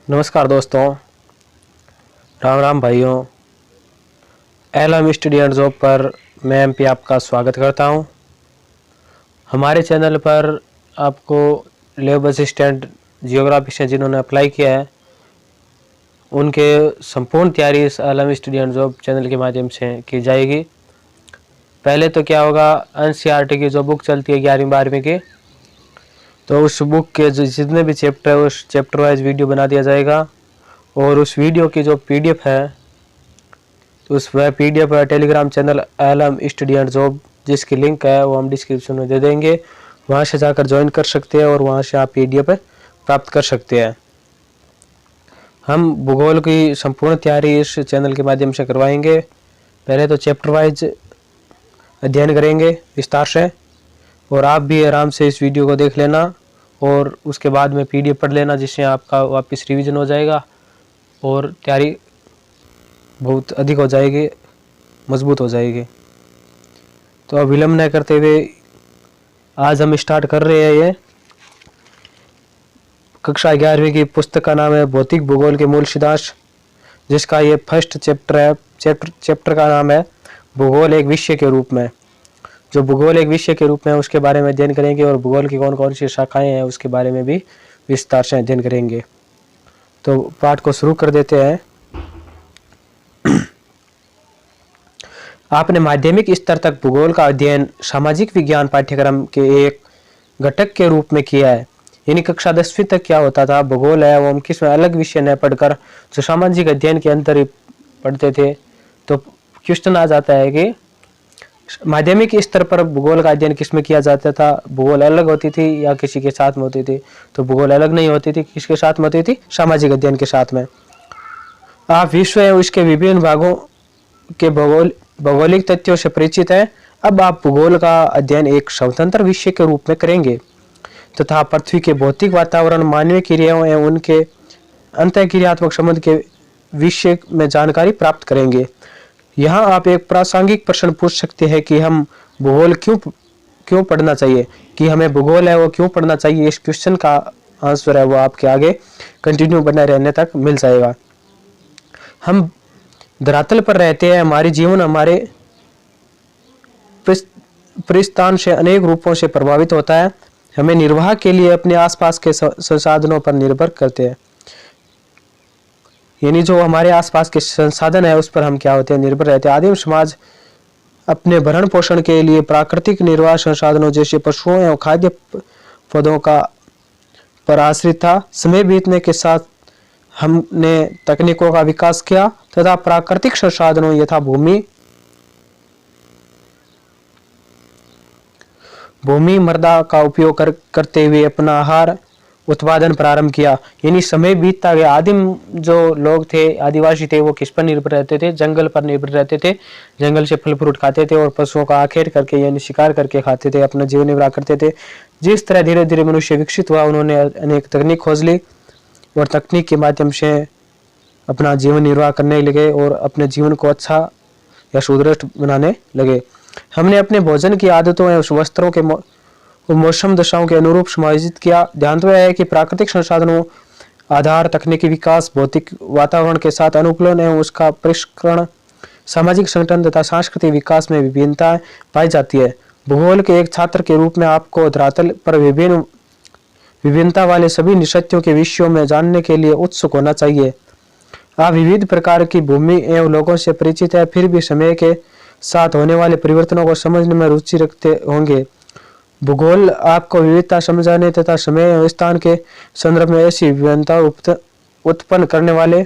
नमस्कार दोस्तों, राम राम भाइयों। एलएम स्टडी एंड जॉब पर मैं एमपी आपका स्वागत करता हूं। हमारे चैनल पर आपको लैब असिस्टेंट जियोग्राफी से जिन्होंने अप्लाई किया है उनके संपूर्ण तैयारी इस LM study and job channel के माध्यम से की जाएगी। पहले तो क्या होगा, एनसीईआरटी की जो बुक चलती है 11वीं 12वीं की, तो उस बुक के जो जितने भी चैप्टर है उस चैप्टर वाइज वीडियो बना दिया जाएगा और उस वीडियो की जो पीडीएफ है तो उस वह PDF Telegram channel LM study and job जिसकी लिंक है वो हम डिस्क्रिप्शन में दे देंगे। वहाँ से जाकर ज्वाइन कर सकते हैं और वहाँ से आप पीडीएफ प्राप्त कर सकते हैं। हम भूगोल की संपूर्ण तैयारी इस चैनल के माध्यम से करवाएंगे। पहले तो चैप्टर वाइज अध्ययन करेंगे विस्तार से और आप भी आराम से इस वीडियो को देख लेना और उसके बाद में पीडीएफ पढ़ लेना, जिससे आपका वापस रिवीजन हो जाएगा और तैयारी बहुत अधिक हो जाएगी, मजबूत हो जाएगी। तो अब विलंब न करते हुए आज हम स्टार्ट कर रहे हैं। ये कक्षा 11वीं की पुस्तक का नाम है भौतिक भूगोल के मूल सिद्धांत, जिसका ये फर्स्ट चैप्टर है। चैप्टर का नाम है भूगोल एक विषय के रूप में। जो भूगोल एक विषय के रूप में उसके बारे में अध्ययन करेंगे और भूगोल की कौन कौन सी शाखाएं हैं उसके बारे में भी विस्तार से अध्ययन करेंगे। तो पाठ को शुरू कर देते हैं। आपने माध्यमिक स्तर तक भूगोल का अध्ययन सामाजिक विज्ञान पाठ्यक्रम के एक घटक के रूप में किया है। यानी कक्षा 10वीं तक क्या होता था, भूगोल है वो हम किसी अलग विषय न पढ़कर जो सामाजिक अध्ययन के अंतर ही पढ़ते थे। तो क्वेश्चन आ जाता है कि माध्यमिक स्तर पर भूगोल का अध्ययन किसमें किया जाता था, भूगोल अलग होती थी या किसी के साथ में होती थी। तो भूगोल अलग नहीं होती थी, किसके साथ में होती थी, सामाजिक अध्ययन के साथ में। आप विश्व एवं उसके विभिन्न भागों के भौगोलिक तथ्यों से परिचित हैं। अब आप भूगोल का अध्ययन एक स्वतंत्र विषय के रूप में करेंगे तथा पृथ्वी के भौतिक वातावरण, मानवीय क्रियाओं एवं उनके अंतःक्रियात्मक संबंध के विषय में जानकारी प्राप्त करेंगे। यहाँ आप एक प्रासंगिक प्रश्न पूछ सकते हैं कि हम भूगोल क्यों पढ़ना चाहिए, कि हमें भूगोल है वो क्यों पढ़ना चाहिए। इस क्वेश्चन का आंसर है वो आपके आगे कंटिन्यू बने रहने तक मिल जाएगा। हम धरातल पर रहते हैं, हमारी जीवन हमारे परिस्थान से अनेक रूपों से प्रभावित होता है। हमें निर्वाह के लिए अपने आसपास के संसाधनों पर निर्भर करते हैं। यानी जो हमारे आसपास के संसाधन है उस पर हम क्या होते हैं, निर्भर रहते हैं। आदिम समाज अपने भरण पोषण के लिए प्राकृतिक निर्वाह संसाधनों जैसे पशुओं एवं खाद्य पौधों का पर आश्रित था। समय बीतने के साथ हमने तकनीकों का विकास किया तथा प्राकृतिक संसाधनों यथा भूमि मृदा का उपयोग करते हुए अपना आहार उत्पादन प्रारंभ किया। यानी समय बीतता गया। आदिम जो लोग थे, आदिवासी थे, वो किस पर निर्भर रहते थे, जंगल पर निर्भर रहते थे। जंगल से फल फ्रूट खाते थे और पशुओं का आखेट करके यानी शिकार करके खाते थे, अपना जीवन निर्वाह करते थे। जिस तरह धीरे धीरे मनुष्य विकसित हुआ, उन्होंने अनेक तकनीक खोज ली और तकनीक के माध्यम से अपना जीवन निर्वाह करने लगे और अपने जीवन को अच्छा या सुदृढ़ बनाने लगे। हमने अपने भोजन की आदतों एवं वस्त्रों के मौसम दशाओं के अनुरूप समायोजित किया। ध्यान तो है कि प्राकृतिक संसाधनों आधार तकनीकी विकास, भौतिक वातावरण के साथ अनुकूलन एवं उसका परिष्करण, सामाजिक संगठन तथा सांस्कृतिक विकास में विभिन्नता पाई जाती है। भूगोल के एक छात्र के रूप में आपको धरातल पर विभिन्नता वाले सभी निश्चयों के विषयों में जानने के लिए उत्सुक होना चाहिए। आप विविध प्रकार की भूमि एवं लोगों से परिचित है, फिर भी समय के साथ होने वाले परिवर्तनों को समझने में रुचि रखते होंगे। भूगोल आपको विविधता समझाने तथा समय एवं स्थान के संदर्भ में ऐसी विभिन्नता उत्पन्न करने वाले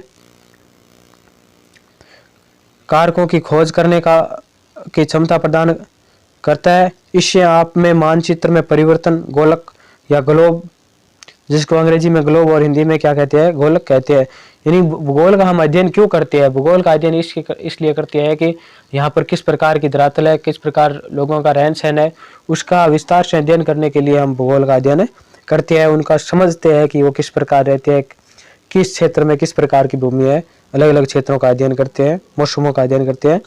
कारकों की खोज करने की क्षमता प्रदान करता है। इससे आप में मानचित्र में परिवर्तन, गोलक या ग्लोब, जिसको अंग्रेजी में ग्लोब और हिंदी में क्या कहते हैं, गोलक कहते हैं। यानी भूगोल का हम अध्ययन क्यों करते हैं, भूगोल का अध्ययन इसलिए करते हैं कि यहाँ पर किस प्रकार की धरातल है, किस प्रकार लोगों का रहन सहन है, उसका विस्तार से अध्ययन करने के लिए हम भूगोल का अध्ययन करते हैं। उनका समझते हैं कि वो किस प्रकार रहते हैं, किस क्षेत्र में किस प्रकार की भूमि है। अलग अलग क्षेत्रों का अध्ययन करते हैं, मौसमों का अध्ययन करते हैं।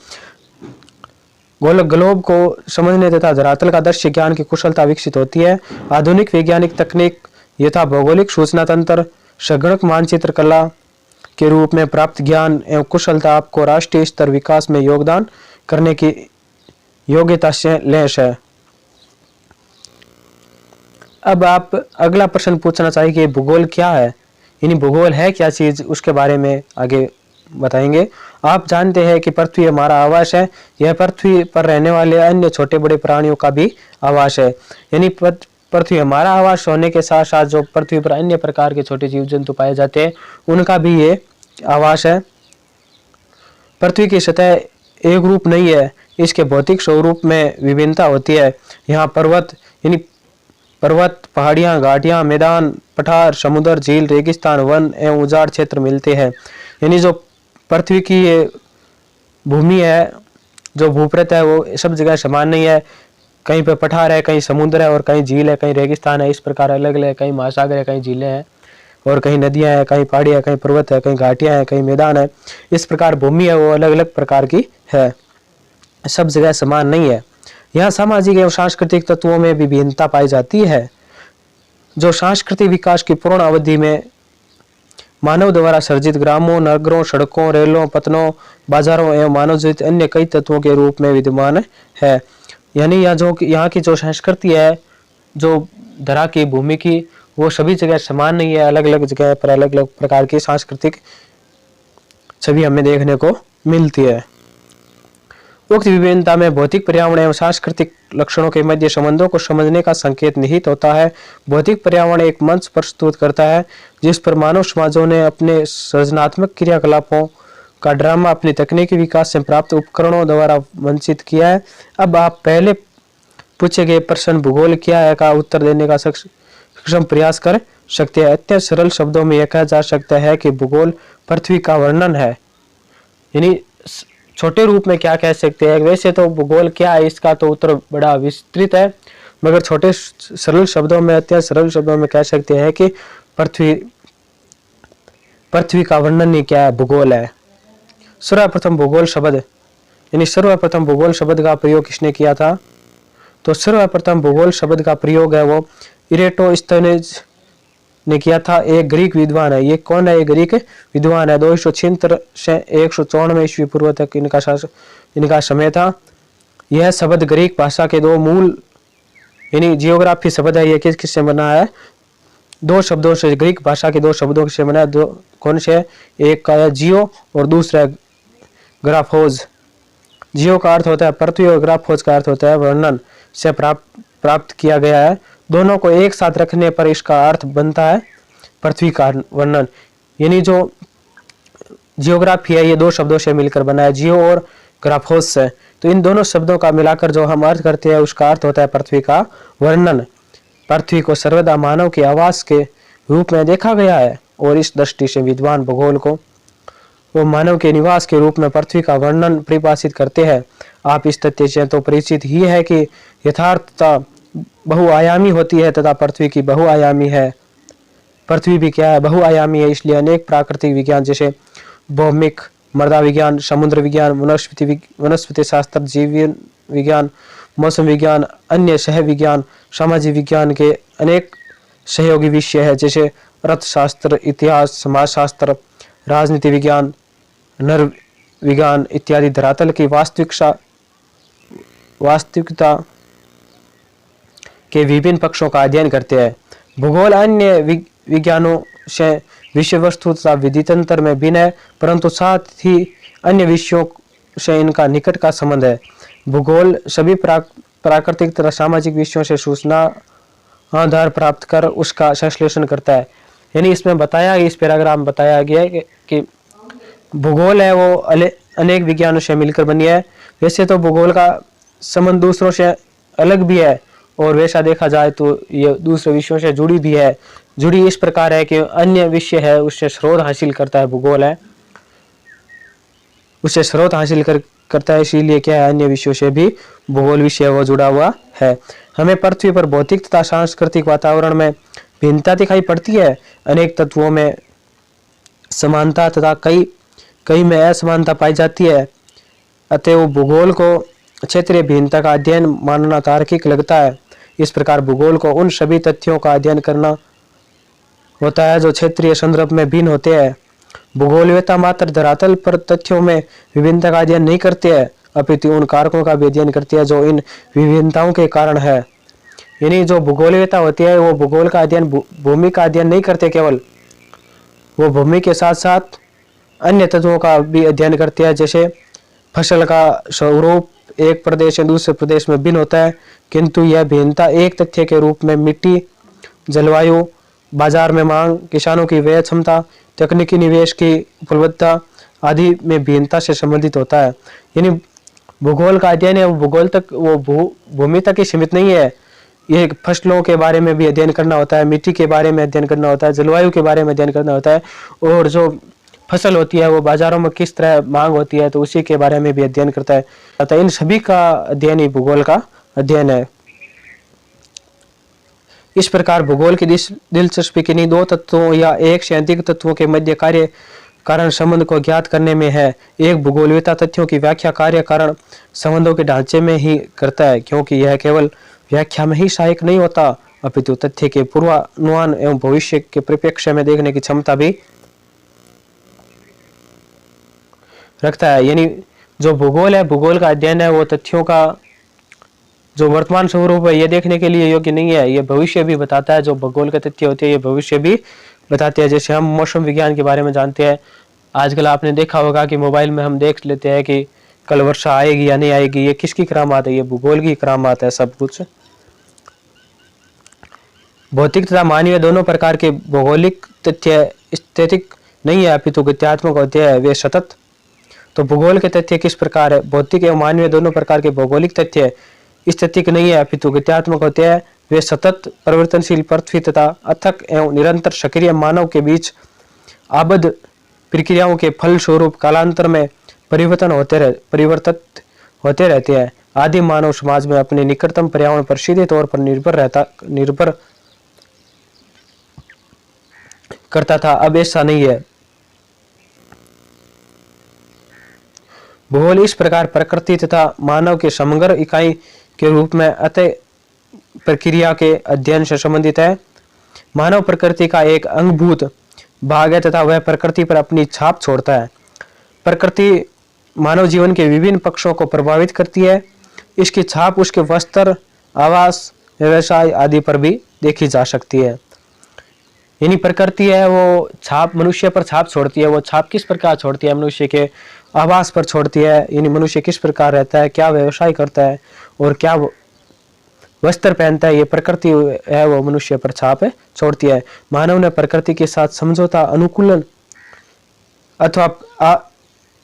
गोलक ग्लोब को समझने तथा धरातल का दृश्य ज्ञान की कुशलता विकसित होती है। आधुनिक वैज्ञानिक तकनीक यथा भौगोलिक सूचना तंत्र, संगणक मानचित्र कला के रूप में प्राप्त ज्ञान एवं कुशलता आपको राष्ट्रीय स्तर विकास में योगदान करने की योग्यता से लैस है। अब आप अगला प्रश्न पूछना चाहिए कि भूगोल क्या है, यानी भूगोल है क्या चीज, उसके बारे में आगे बताएंगे। आप जानते हैं कि पृथ्वी हमारा आवास है। यह पृथ्वी पर रहने वाले अन्य छोटे बड़े प्राणियों का भी आवास है। यानी पृथ्वी हमारा आवास होने के साथ साथ जो पृथ्वी पर अन्य प्रकार के छोटे जीव जंतु पाए जाते हैं उनका भी ये आवास है। पृथ्वी की सतह एक रूप नहीं है, इसके भौतिक स्वरूप में विभिन्नता होती है। यहाँ पर्वत, पहाड़ियाँ, घाटियाँ, मैदान, पठार, समुद्र, झील, रेगिस्तान, वन एवं उजाड़ क्षेत्र मिलते हैं। यानी जो पृथ्वी की ये भूमि है, जो भूप्रत है, वो सब जगह समान नहीं है। कहीं पे पठार है, कहीं समुद्र है और कहीं झील है, कहीं रेगिस्तान है। इस प्रकार अलग अलग, कहीं महासागर है, कहीं झीलें हैं और कहीं नदियां हैं, कहीं पहाड़ी है, कहीं पर्वत है, कहीं घाटियां हैं, कहीं मैदान है। इस प्रकार भूमि है वो अलग अलग प्रकार की है, सब जगह समान नहीं है। यहाँ सामाजिक एवं सांस्कृतिक तत्वों में भी भिन्नता पाई जाती है। जो सांस्कृतिक विकास की पूर्ण अवधि में मानव द्वारा सर्जित ग्रामों, नगरों, सड़कों, रेलों, पतनों, बाजारों एवं मानव सहित अन्य कई तत्वों के रूप में विद्यमान है। यानी यहाँ की जो संस्कृति है, जो धरा की भूमि की, वो सभी जगह समान नहीं है। अलग अलग जगह पर अलग अलग प्रकार की सांस्कृतिक छवि हमें देखने को मिलती है। उक्त विभिन्नता में भौतिक, पर्यावरण एवं सांस्कृतिक लक्षणों के मध्य संबंधों को समझने का संकेत निहित होता है। भौतिक पर्यावरण एक मंच प्रस्तुत करता है जिस पर मानव समाजों ने अपने सृजनात्मक क्रियाकलापों का ड्रामा अपनी तकनीकी विकास से प्राप्त उपकरणों द्वारा मंचित किया है। अब आप पहले पूछे गए प्रश्न भूगोल क्या है का उत्तर देने का सक्षम प्रयास कर सकते हैं। अत्यंत सरल शब्दों में यह कहा जा सकता है कि भूगोल पृथ्वी का वर्णन है। यानी छोटे रूप में क्या कह सकते हैं, वैसे तो भूगोल क्या है इसका तो उत्तर बड़ा विस्तृत है, मगर छोटे सरल शब्दों में, अत्यंत सरल शब्दों में कह सकते हैं कि पृथ्वी का वर्णन ही क्या है, भूगोल है। सर्वप्रथम भूगोल शब्द, यानी सर्वप्रथम भूगोल शब्द का प्रयोग किसने किया था? तो सर्वप्रथम भूगोल शब्द का प्रयोग है वो इरेटोस्थेनेज ने किया था। एक ग्रीक विद्वान है। ये कौन है? ये ग्रीक विद्वान है। 276 से 194 ईस्वी पूर्व तक इनका समय था। यह शब्द ग्रीक भाषा के दो मूल, यानी जियोग्राफी शब्द है। ये किस किस से बना है? दो शब्दों से, ग्रीक भाषा के दो शब्दों से बना है। दो कौन से? एक का है जियो और दूसरा है ग्राफोज। जियो का अर्थ होता है पृथ्वी और ग्राफोज का अर्थ होता है वर्णन से प्राप्त किया गया है। दोनों को एक साथ रखने पर इसका अर्थ बनता है पृथ्वी का वर्णन। यानी जो जियोग्राफी है ये दो शब्दों से मिलकर बना है, जियो और ग्राफोस से। तो इन दोनों शब्दों का मिलाकर जो हम अर्थ करते हैं उसका अर्थ होता है पृथ्वी का वर्णन। पृथ्वी को सर्वदा मानव के आवास के रूप में देखा गया है और इस दृष्टि से विद्वान भूगोल को वो मानव के निवास के रूप में पृथ्वी का वर्णन परिभाषित करते हैं। आप इस तथ्य से तो परिचित ही है कि यथार्थता बहुआयामी होती है तथा पृथ्वी की बहुआयामी है। पृथ्वी भी क्या है? बहुआयामी है। इसलिए अनेक प्राकृतिक विज्ञान जैसे भौमिक, मृदा विज्ञान, समुद्र विज्ञान, वनस्पति शास्त्र, जीव विज्ञान, मौसम विज्ञान, अन्य सह विज्ञान, सामाजिक विज्ञान के अनेक सहयोगी विषय है जैसे अर्थशास्त्र, इतिहास, समाजशास्त्र, राजनीति विज्ञान, नर विज्ञान इत्यादि धरातल की वास्तविकता के विभिन्न पक्षों का अध्ययन करते हैं। भूगोल अन्य विज्ञानों से विषय वस्तु तथा विधि तंत्र में भिन्न है, परंतु साथ ही अन्य विषयों से इनका निकट का संबंध है। भूगोल सभी प्राकृतिक तथा सामाजिक विषयों से सूचना आधार प्राप्त कर उसका संश्लेषण करता है। यानी इसमें बताया, इस पैराग्राफ में बताया गया है कि भूगोल है वो अनेक विज्ञानों से मिलकर बनी है। वैसे तो भूगोल का संबंध दूसरों से अलग भी है और वैसा देखा जाए तो ये दूसरे विषयों से जुड़ी भी है। जुड़ी इस प्रकार है कि अन्य विषय है उससे स्रोत हासिल करता है, भूगोल है उससे स्रोत हासिल करता है। इसीलिए क्या है, अन्य विषयों से भी भूगोल विषय वो जुड़ा हुआ है। हमें पृथ्वी पर भौतिक तथा सांस्कृतिक वातावरण में भिन्नता दिखाई पड़ती है। अनेक तत्वों में समानता तथा कई में असमानता पाई जाती है। अतएव भूगोल को क्षेत्रीय भिन्नता का अध्ययन मानना तार्किक लगता है। इस प्रकार भूगोल को उन सभी तथ्यों का अध्ययन करना होता है जो क्षेत्रीय संदर्भ में भिन्न होते हैं। भूगोलवेत्ता मात्र धरातल पर तथ्यों में विभिन्नता का अध्ययन नहीं करते हैं, अपितु उन कारकों का भी अध्ययन करते हैं जो इन विभिन्नताओं के कारण है। यानी जो भूगोलवेत्ता होती है वो भूगोल का अध्ययन, भूमि का अध्ययन नहीं करते केवल, वो भूमि के साथ साथ अन्य तत्वों का भी अध्ययन करते हैं। जैसे फसल का स्वरूप एक प्रदेश से दूसरे प्रदेश में भिन्न होता है, किंतु यह भिन्नता एक तथ्य के रूप में मिट्टी, जलवायु, बाजार में मांग, किसानों की व्यय क्षमता, तकनीकी निवेश की उपलब्धता आदि में भिन्नता से संबंधित होता है। यानी भूगोल का अध्ययन है वो भूगोल तक, वो भूमि तक ही सीमित नहीं है। ये फसलों के बारे में भी अध्ययन करना होता है, मिट्टी के बारे में अध्ययन करना होता है, जलवायु के बारे में अध्ययन करना होता है, और जो फसल होती है वो बाजारों में किस तरह मांग होती है तो उसी के बारे में भी अध्ययन करता है। अतः इन सभी का अध्ययन ही भूगोल का अध्ययन है। इस प्रकार भूगोल की दिलचस्पी किन्हीं दो तत्वों या एक से अधिक तत्वों के मध्य कार्य कारण संबंध को ज्ञात करने में है। एक भूगोलवेत्ता तथ्यों की व्याख्या कार्य कारण संबंधों के ढांचे में ही करता है, क्योंकि यह केवल व्याख्या में ही सहायक नहीं होता, अपितु तथ्य के पूर्वानुमान एवं भविष्य के परिप्रेक्ष्य में देखने की क्षमता भी रखता है। यानी जो भूगोल है, भूगोल का अध्ययन है, वो तथ्यों का जो वर्तमान स्वरूप है ये देखने के लिए योग्य नहीं है, ये भविष्य भी बताता है। जो भूगोल के तथ्य होते हैं ये भविष्य भी बताते हैं। जैसे हम मौसम विज्ञान के बारे में जानते हैं, आजकल आपने देखा होगा कि मोबाइल में हम देख लेते हैं कि कल वर्षा आएगी या नहीं आएगी। ये किसकी करामात है? ये भूगोल की करामात है। सब कुछ भौतिक तथा मानवीय दोनों प्रकार के भौगोलिक तथ्य स्थैतिक नहीं है, अपितु गत्यात्मक होते हैं, वे सतत। तो भूगोल के तथ्य किस प्रकार है? भौतिक एवं मानवीय दोनों प्रकार के भौगोलिक तथ्य स्थैतिक नहीं है, अपितु गत्यात्मक होते हैं, वे सतत परिवर्तनशील पृथ्वी तथा अथक एवं निरंतर सक्रिय मानव के बीच आबद्ध प्रक्रियाओं के फल स्वरूप कालांतर में परिवर्तित होते रहते हैं। आदिम मानव समाज में अपने निकटतम पर्यावरण पर सीधे तौर पर निर्भर करता था, अब ऐसा नहीं है। भूगोल इस प्रकार प्रकृति तथा मानव के समग्र इकाई के रूप में अतः प्रक्रिया के अध्ययन से संबंधित है। मानव प्रकृति का एक अंगभूत भाग है तथा वह प्रकृति पर अपनी छाप छोड़ता है। प्रकृति मानव जीवन के विभिन्न पक्षों को प्रभावित करती है। इसकी छाप उसके वस्त्र, आवास, व्यवसाय आदि पर भी देखी जा सकती है। यानी प्रकृति है वो छाप मनुष्य पर छाप छोड़ती है। वो छाप किस प्रकार छोड़ती है? मनुष्य के आवास पर छोड़ती है, यानी मनुष्य किस प्रकार रहता है, क्या व्यवसाय करता है और क्या वस्त्र पहनता है, ये प्रकृति है वो मनुष्य पर छाप छोड़ती है। मानव ने प्रकृति के साथ समझौता, अनुकूलन अथवा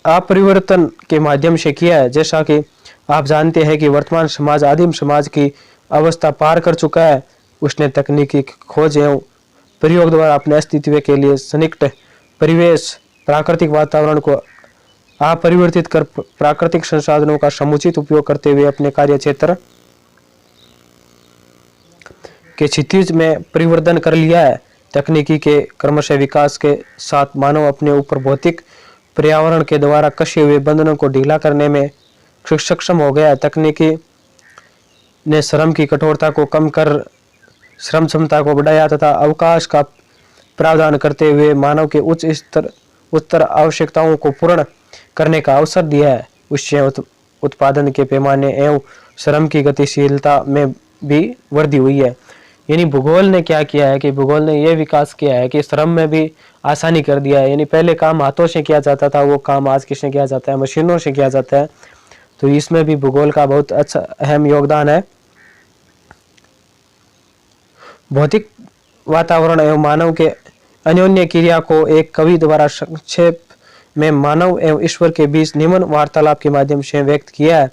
अपरिवर्तन के माध्यम से किया है। जैसा कि आप जानते हैं कि वर्तमान समाज आदिम समाज की अवस्था पार कर चुका है। उसने तकनीकी खोज एवं प्रयोग द्वारा अपने अस्तित्व के लिए सन्निकट परिवेश, प्राकृतिक वातावरण को अपरिवर्तित कर प्राकृतिक संसाधनों का समुचित उपयोग करते हुए अपने कार्य क्षेत्र के क्षितिज में परिवर्तन कर लिया है। तकनीकी के क्रमशः विकास के साथ मानव अपने ऊपर भौतिक पर्यावरण के द्वारा कसे हुए बंधनों को ढीला करने में सक्षम हो गया है। तकनीकी ने श्रम की कठोरता को कम कर श्रम क्षमता को बढ़ाया तथा अवकाश का प्रावधान करते हुए मानव के उच्चतर आवश्यकताओं को पूर्ण करने का अवसर दिया है। उससे उत्पादन के पैमाने एवं श्रम की गतिशीलता में भी वृद्धि हुई है। यानी भूगोल ने क्या किया है कि भूगोल ने यह विकास किया है कि श्रम में भी आसानी कर दिया है। यानी पहले काम हाथों से किया जाता था, वो काम आज किसने किया जाता है? मशीनों से किया जाता है। तो इसमें भी भूगोल का बहुत अच्छा अहम योगदान है। भौतिक वातावरण एवं मानव के अन्योन्य क्रिया को एक कवि द्वारा संक्षेप में मानव एवं ईश्वर के बीच निम्न वार्तालाप के माध्यम से व्यक्त किया है।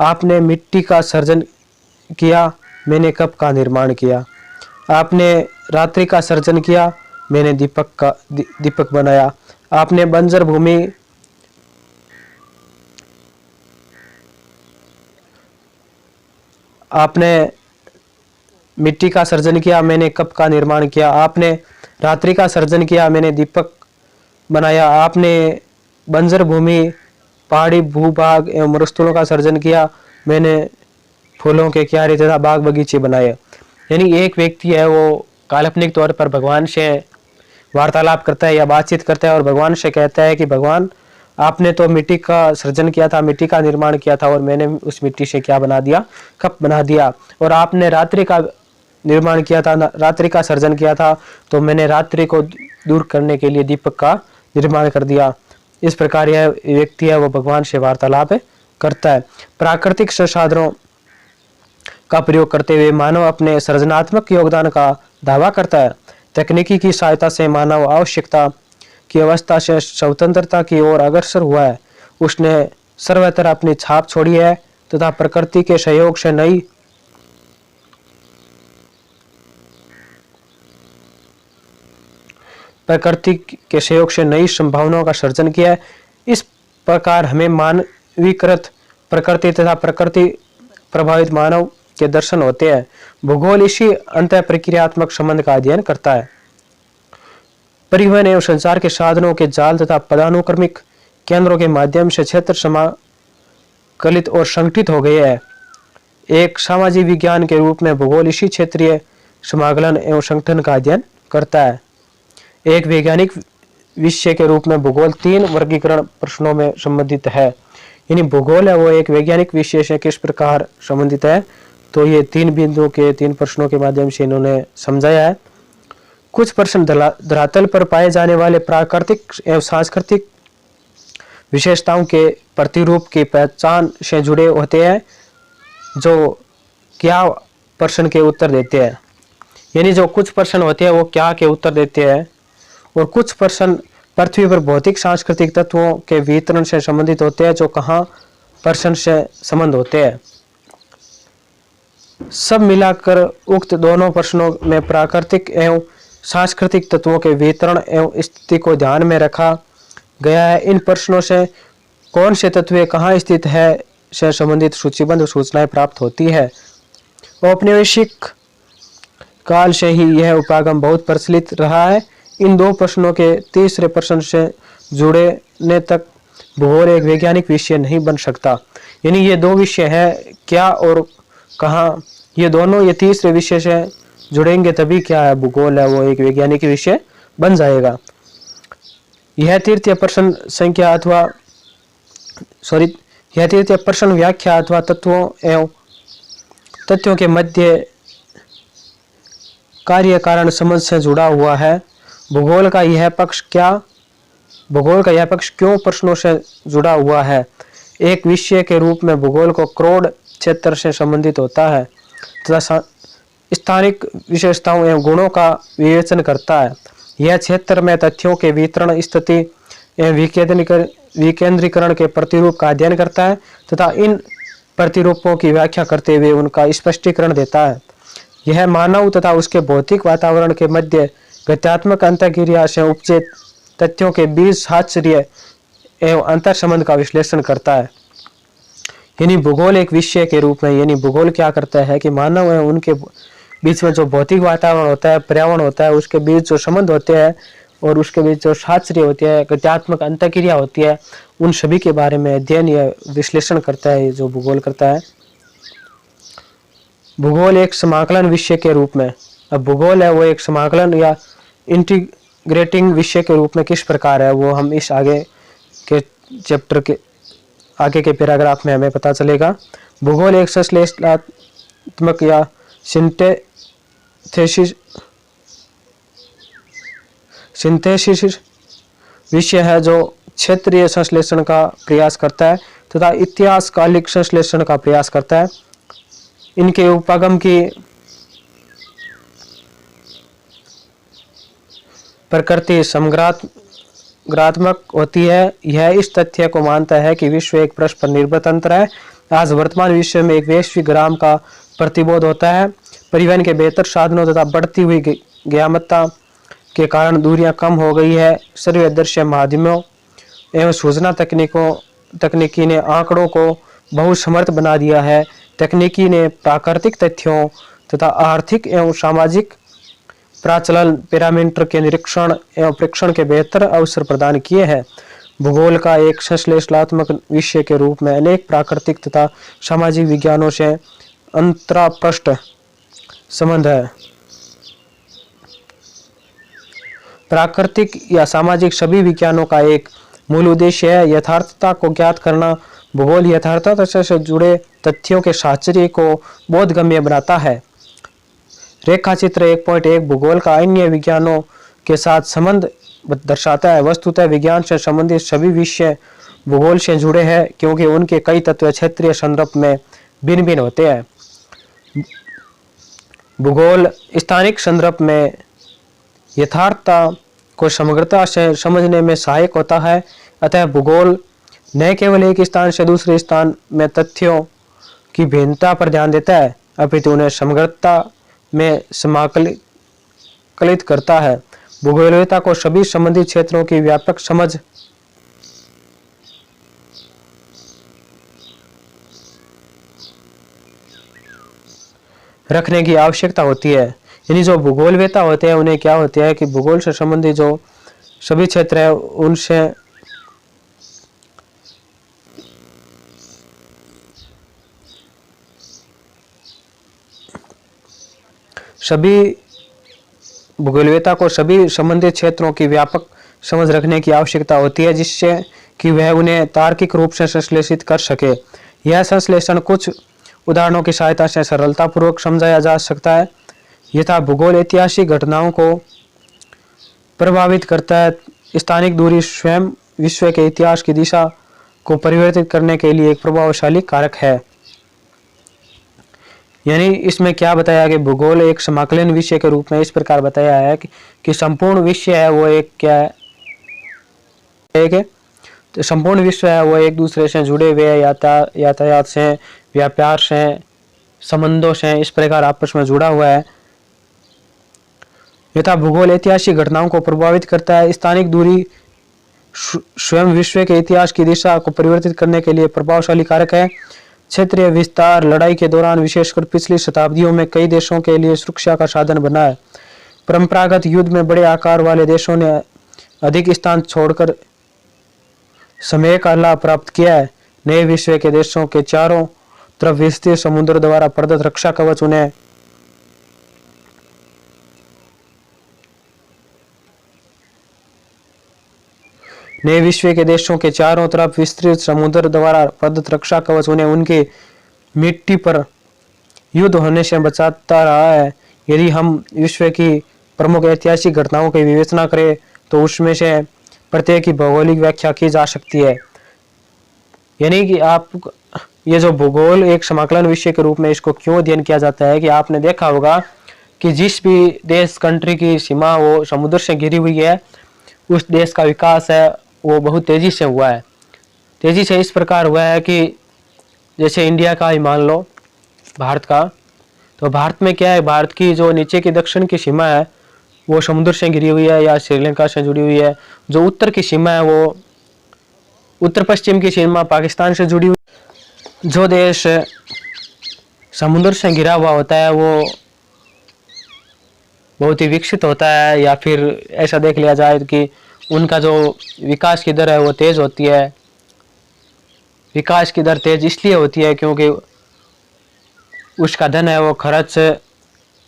आपने मिट्टी का सर्जन किया, मैंने कप का निर्माण किया। आपने रात्रि का सर्जन किया, मैंने दीपक बनाया। आपने बंजर भूमि आपने मिट्टी का सर्जन किया, मैंने कप का निर्माण किया। आपने रात्रि का सर्जन किया, मैंने दीपक बनाया। आपने बंजर भूमि, पहाड़ी भूभाग एवं मरुस्थलों का सर्जन किया, मैंने फूलों के क्यारे तथा बाग बगीचे बनाए। यानी एक व्यक्ति है वो काल्पनिक तौर पर भगवान से वार्तालाप करता है या बातचीत करता है और भगवान से कहता है कि भगवान, आपने तो मिट्टी का सृजन किया था, मिट्टी का निर्माण किया था और मैंने उस मिट्टी से क्या बना दिया, कप बना दिया। और आपने रात्रि का निर्माण किया था, रात्रि का सर्जन किया था, तो मैंने रात्रि को दूर करने के लिए दीपक का निर्माण कर दिया। इस प्रकार यह व्यक्ति है वो भगवान से वार्तालाप करता है। प्राकृतिक संसाधनों का प्रयोग करते हुए मानव अपने सृजनात्मक योगदान का दावा करता है। तकनीकी की सहायता से मानव आवश्यकता की अवस्था से स्वतंत्रता की ओर अग्रसर हुआ है। उसने सर्वत्र अपनी छाप छोड़ी है तथा प्रकृति के सहयोग से नई संभावनाओं का सर्जन किया है। इस प्रकार हमें मानवीकृत प्रकृति तथा प्रकृति प्रभावित मानव के दर्शन होते हैं। भूगोल इसी अंतः प्रक्रियात्मक संबंध का अध्ययन करता है। परिवहन एवं संचार के साधनों के जाल तथा पदानुक्रमिक केंद्रों के माध्यम से क्षेत्र समाकलित और संगठित हो गए हैं। एक सामाजिक विज्ञान के रूप में भूगोल इसी क्षेत्रीय समाकलन एवं संगठन का अध्ययन करता है। एक वैज्ञानिक विषय के रूप में भूगोल 3 वर्गीकरण प्रश्नों में संबंधित है। यानी भूगोल है वो एक वैज्ञानिक विषय से किस प्रकार संबंधित है, तो ये 3 बिंदुओं के 3 प्रश्नों के माध्यम से इन्होंने समझाया है। कुछ प्रश्न धरातल पर पाए जाने वाले प्राकृतिक एवं सांस्कृतिक विशेषताओं के प्रतिरूप की पहचान से जुड़े होते हैं, जो क्या प्रश्न के उत्तर देते हैं। यानी जो कुछ प्रश्न होते हैं वो क्या के उत्तर देते हैं, और कुछ प्रश्न पृथ्वी पर भौतिक सांस्कृतिक तत्वों के वितरण से संबंधित होते हैं, जो कहाँ प्रश्न से संबंध होते हैं। सब मिलाकर उक्त दोनों प्रश्नों में प्राकृतिक एवं सांस्कृतिक तत्वों के वितरण एवं स्थिति को ध्यान में रखा गया है। इन प्रश्नों से कौन से तत्व कहाँ स्थित है से संबंधित सूचीबद्ध सूचनाएं प्राप्त होती है। औपनिवेशिक काल से ही यह उपागम बहुत प्रचलित रहा है। इन 2 प्रश्नों के तीसरे प्रश्न से जुड़ने तक भूगोल एक वैज्ञानिक विषय नहीं बन सकता। यानी ये 2 विषय है, क्या और कहाँ, ये दोनों ये तीसरे विषय से जुड़ेंगे तभी क्या है भूगोल है वो एक वैज्ञानिक विषय बन जाएगा। यह तृतीय प्रश्न संख्या अथवा यह तृतीय प्रश्न व्याख्या अथवा तथ्यों के मध्य कार्य कारण संबंध से जुड़ा हुआ है। भूगोल का यह पक्ष क्यों प्रश्नों से जुड़ा हुआ है। एक विषय के रूप में भूगोल को करोड़ क्षेत्र से संबंधित होता है तथा स्थानिक विशेषताओं एवं गुणों का विवेचन करता है। यह क्षेत्र में तथ्यों के वितरण, स्थिति एवं विकेंद्रीकरण के प्रतिरूप का अध्ययन करता है तथा इन प्रतिरूपों की व्याख्या करते हुए उनका स्पष्टीकरण देता है। यह मानव तथा उसके भौतिक वातावरण के मध्य गत्यात्मक अंतःक्रिया से उपजे तथ्यों के बीच साहचर्य एवं अंतर संबंध का विश्लेषण करता है। यानी भूगोल एक विषय के रूप में, यानी भूगोल क्या करता है कि मानव एवं उनके बीच में जो भौतिक वातावरण होता है, पर्यावरण होता है, उसके बीच जो संबंध होते हैं और उसके बीच जो साहचर्य होती है, गत्यात्मक अंतःक्रिया होती है, उन सभी के बारे में अध्ययन या विश्लेषण करता है जो भूगोल करता है। भूगोल एक समाकलन विषय के रूप में, अब भूगोल है वो एक समाकलन या इंटीग्रेटिंग विषय के रूप में किस प्रकार है वो हम इस आगे के चैप्टर के आगे के पैराग्राफ में हमें पता चलेगा। भूगोल एक संश्लेषणात्मक या सिंथेसिस विषय है जो क्षेत्रीय संश्लेषण का प्रयास करता है तथा इतिहासकालिक संश्लेषण का प्रयास करता है। इनके उपागम की प्रकृति समग्रात्मक होती है। यह इस तथ्य को मानता है कि विश्व एक परस्पर निर्भर तंत्र है। आज वर्तमान विश्व में एक वैश्विक ग्राम का प्रतिबोध होता है। परिवहन के बेहतर साधनों तथा बढ़ती हुई ज्ञानता के कारण दूरियां कम हो गई है। सर्व दृश्य माध्यमों एवं सूचना तकनीकी ने आंकड़ों को बहुत समर्थ बना दिया है। तकनीकी ने प्राकृतिक तथ्यों तथा आर्थिक एवं सामाजिक प्राचलन पैरामीटर के निरीक्षण एवं परीक्षण के बेहतर अवसर प्रदान किए हैं। भूगोल का एक संश्लेषणात्मक विषय के रूप में अनेक प्राकृतिक तथा सामाजिक विज्ञानों से अंतरापृष्ठ संबंध है। प्राकृतिक या सामाजिक सभी विज्ञानों का एक मूल उद्देश्य है यथार्थता को ज्ञात करना। भूगोल यथार्थता से जुड़े तथ्यों के साहचर्य को बोधगम्य बनाता है। रेखा चित्र 1.1 भूगोल का अन्य विज्ञानों के साथ संबंध दर्शाता है। वस्तुतः विज्ञान से संबंधित सभी विषय भूगोल से जुड़े हैं क्योंकि उनके कई तत्व क्षेत्रीय संदर्भ में भिन्न भिन्न होते हैं। भूगोल स्थानिक संदर्भ में यथार्थता को समग्रता से समझने में सहायक होता है। अतः भूगोल न केवल एक स्थान से दूसरे स्थान में तथ्यों की भिन्नता पर ध्यान देता है अपितु उन्हें समग्रता में समाकलित करता है। भूगोलवेत्ता को सभी संबंधित क्षेत्रों की व्यापक समझ रखने की आवश्यकता होती है। यानी जो भूगोलवेत्ता होते हैं उन्हें क्या होता है कि भूगोल से संबंधित जो सभी क्षेत्र है उनसे सभी भूगोलवेत्ता को सभी संबंधित क्षेत्रों की व्यापक समझ रखने की आवश्यकता होती है जिससे कि वह उन्हें तार्किक रूप से संश्लेषित कर सके। यह संश्लेषण कुछ उदाहरणों की सहायता से सरलतापूर्वक समझाया जा सकता है। यथा भूगोल ऐतिहासिक घटनाओं को प्रभावित करता है। स्थानिक दूरी स्वयं विश्व के इतिहास की दिशा को परिवर्तित करने के लिए एक प्रभावशाली कारक है। यानी इसमें क्या बताया कि भूगोल एक समाकलन विषय के रूप में इस प्रकार बताया है कि संपूर्ण विषय है वो एक क्या है तो संपूर्ण विश्व है वो एक दूसरे से जुड़े हुए यातायात से, व्यापार से, संबंधों से इस प्रकार आपस में जुड़ा हुआ है। यथा भूगोल ऐतिहासिक घटनाओं को प्रभावित करता है। स्थानिक दूरी स्वयं विश्व के इतिहास की दिशा को परिवर्तित करने के लिए प्रभावशाली कारक है। क्षेत्रीय विस्तार लड़ाई के दौरान विशेषकर पिछली शताब्दियों में कई देशों के लिए सुरक्षा का साधन बना है। परंपरागत युद्ध में बड़े आकार वाले देशों ने अधिक स्थान छोड़कर समय का लाभ प्राप्त किया है। नए विश्व के देशों के चारों तरफ विस्तृत समुद्र द्वारा प्रदत्त रक्षा कवच उन्हें नए विश्व के देशों के चारों तरफ विस्तृत समुद्र द्वारा प्रदत्त रक्षा कवच उन्हें उनकी मिट्टी पर युद्ध होने से बचाता रहा है। यदि हम विश्व की प्रमुख ऐतिहासिक घटनाओं की विवेचना करें तो उसमें से प्रत्येक की भौगोलिक व्याख्या की जा सकती है। यानी कि आप ये जो भूगोल एक समाकलन विषय के रूप में इसको क्यों अध्ययन किया जाता है कि आपने देखा होगा कि जिस भी देश कंट्री की सीमा वो समुद्र से घिरी हुई है उस देश का विकास है वो बहुत तेजी से हुआ है। तेजी से इस प्रकार हुआ है कि जैसे इंडिया का ही मान लो भारत का, तो भारत में क्या है, भारत की जो नीचे की दक्षिण की सीमा है वो समुद्र से घिरी हुई है या श्रीलंका से जुड़ी हुई है। जो उत्तर की सीमा है वो उत्तर पश्चिम की सीमा पाकिस्तान से जुड़ी हुई। जो देश समुद्र से घिरा हुआ होता है वो बहुत ही विकसित होता है, या फिर ऐसा देख लिया जाए कि उनका जो विकास की दर है वो तेज होती है। विकास की दर तेज इसलिए होती है क्योंकि उसका धन है वो खर्च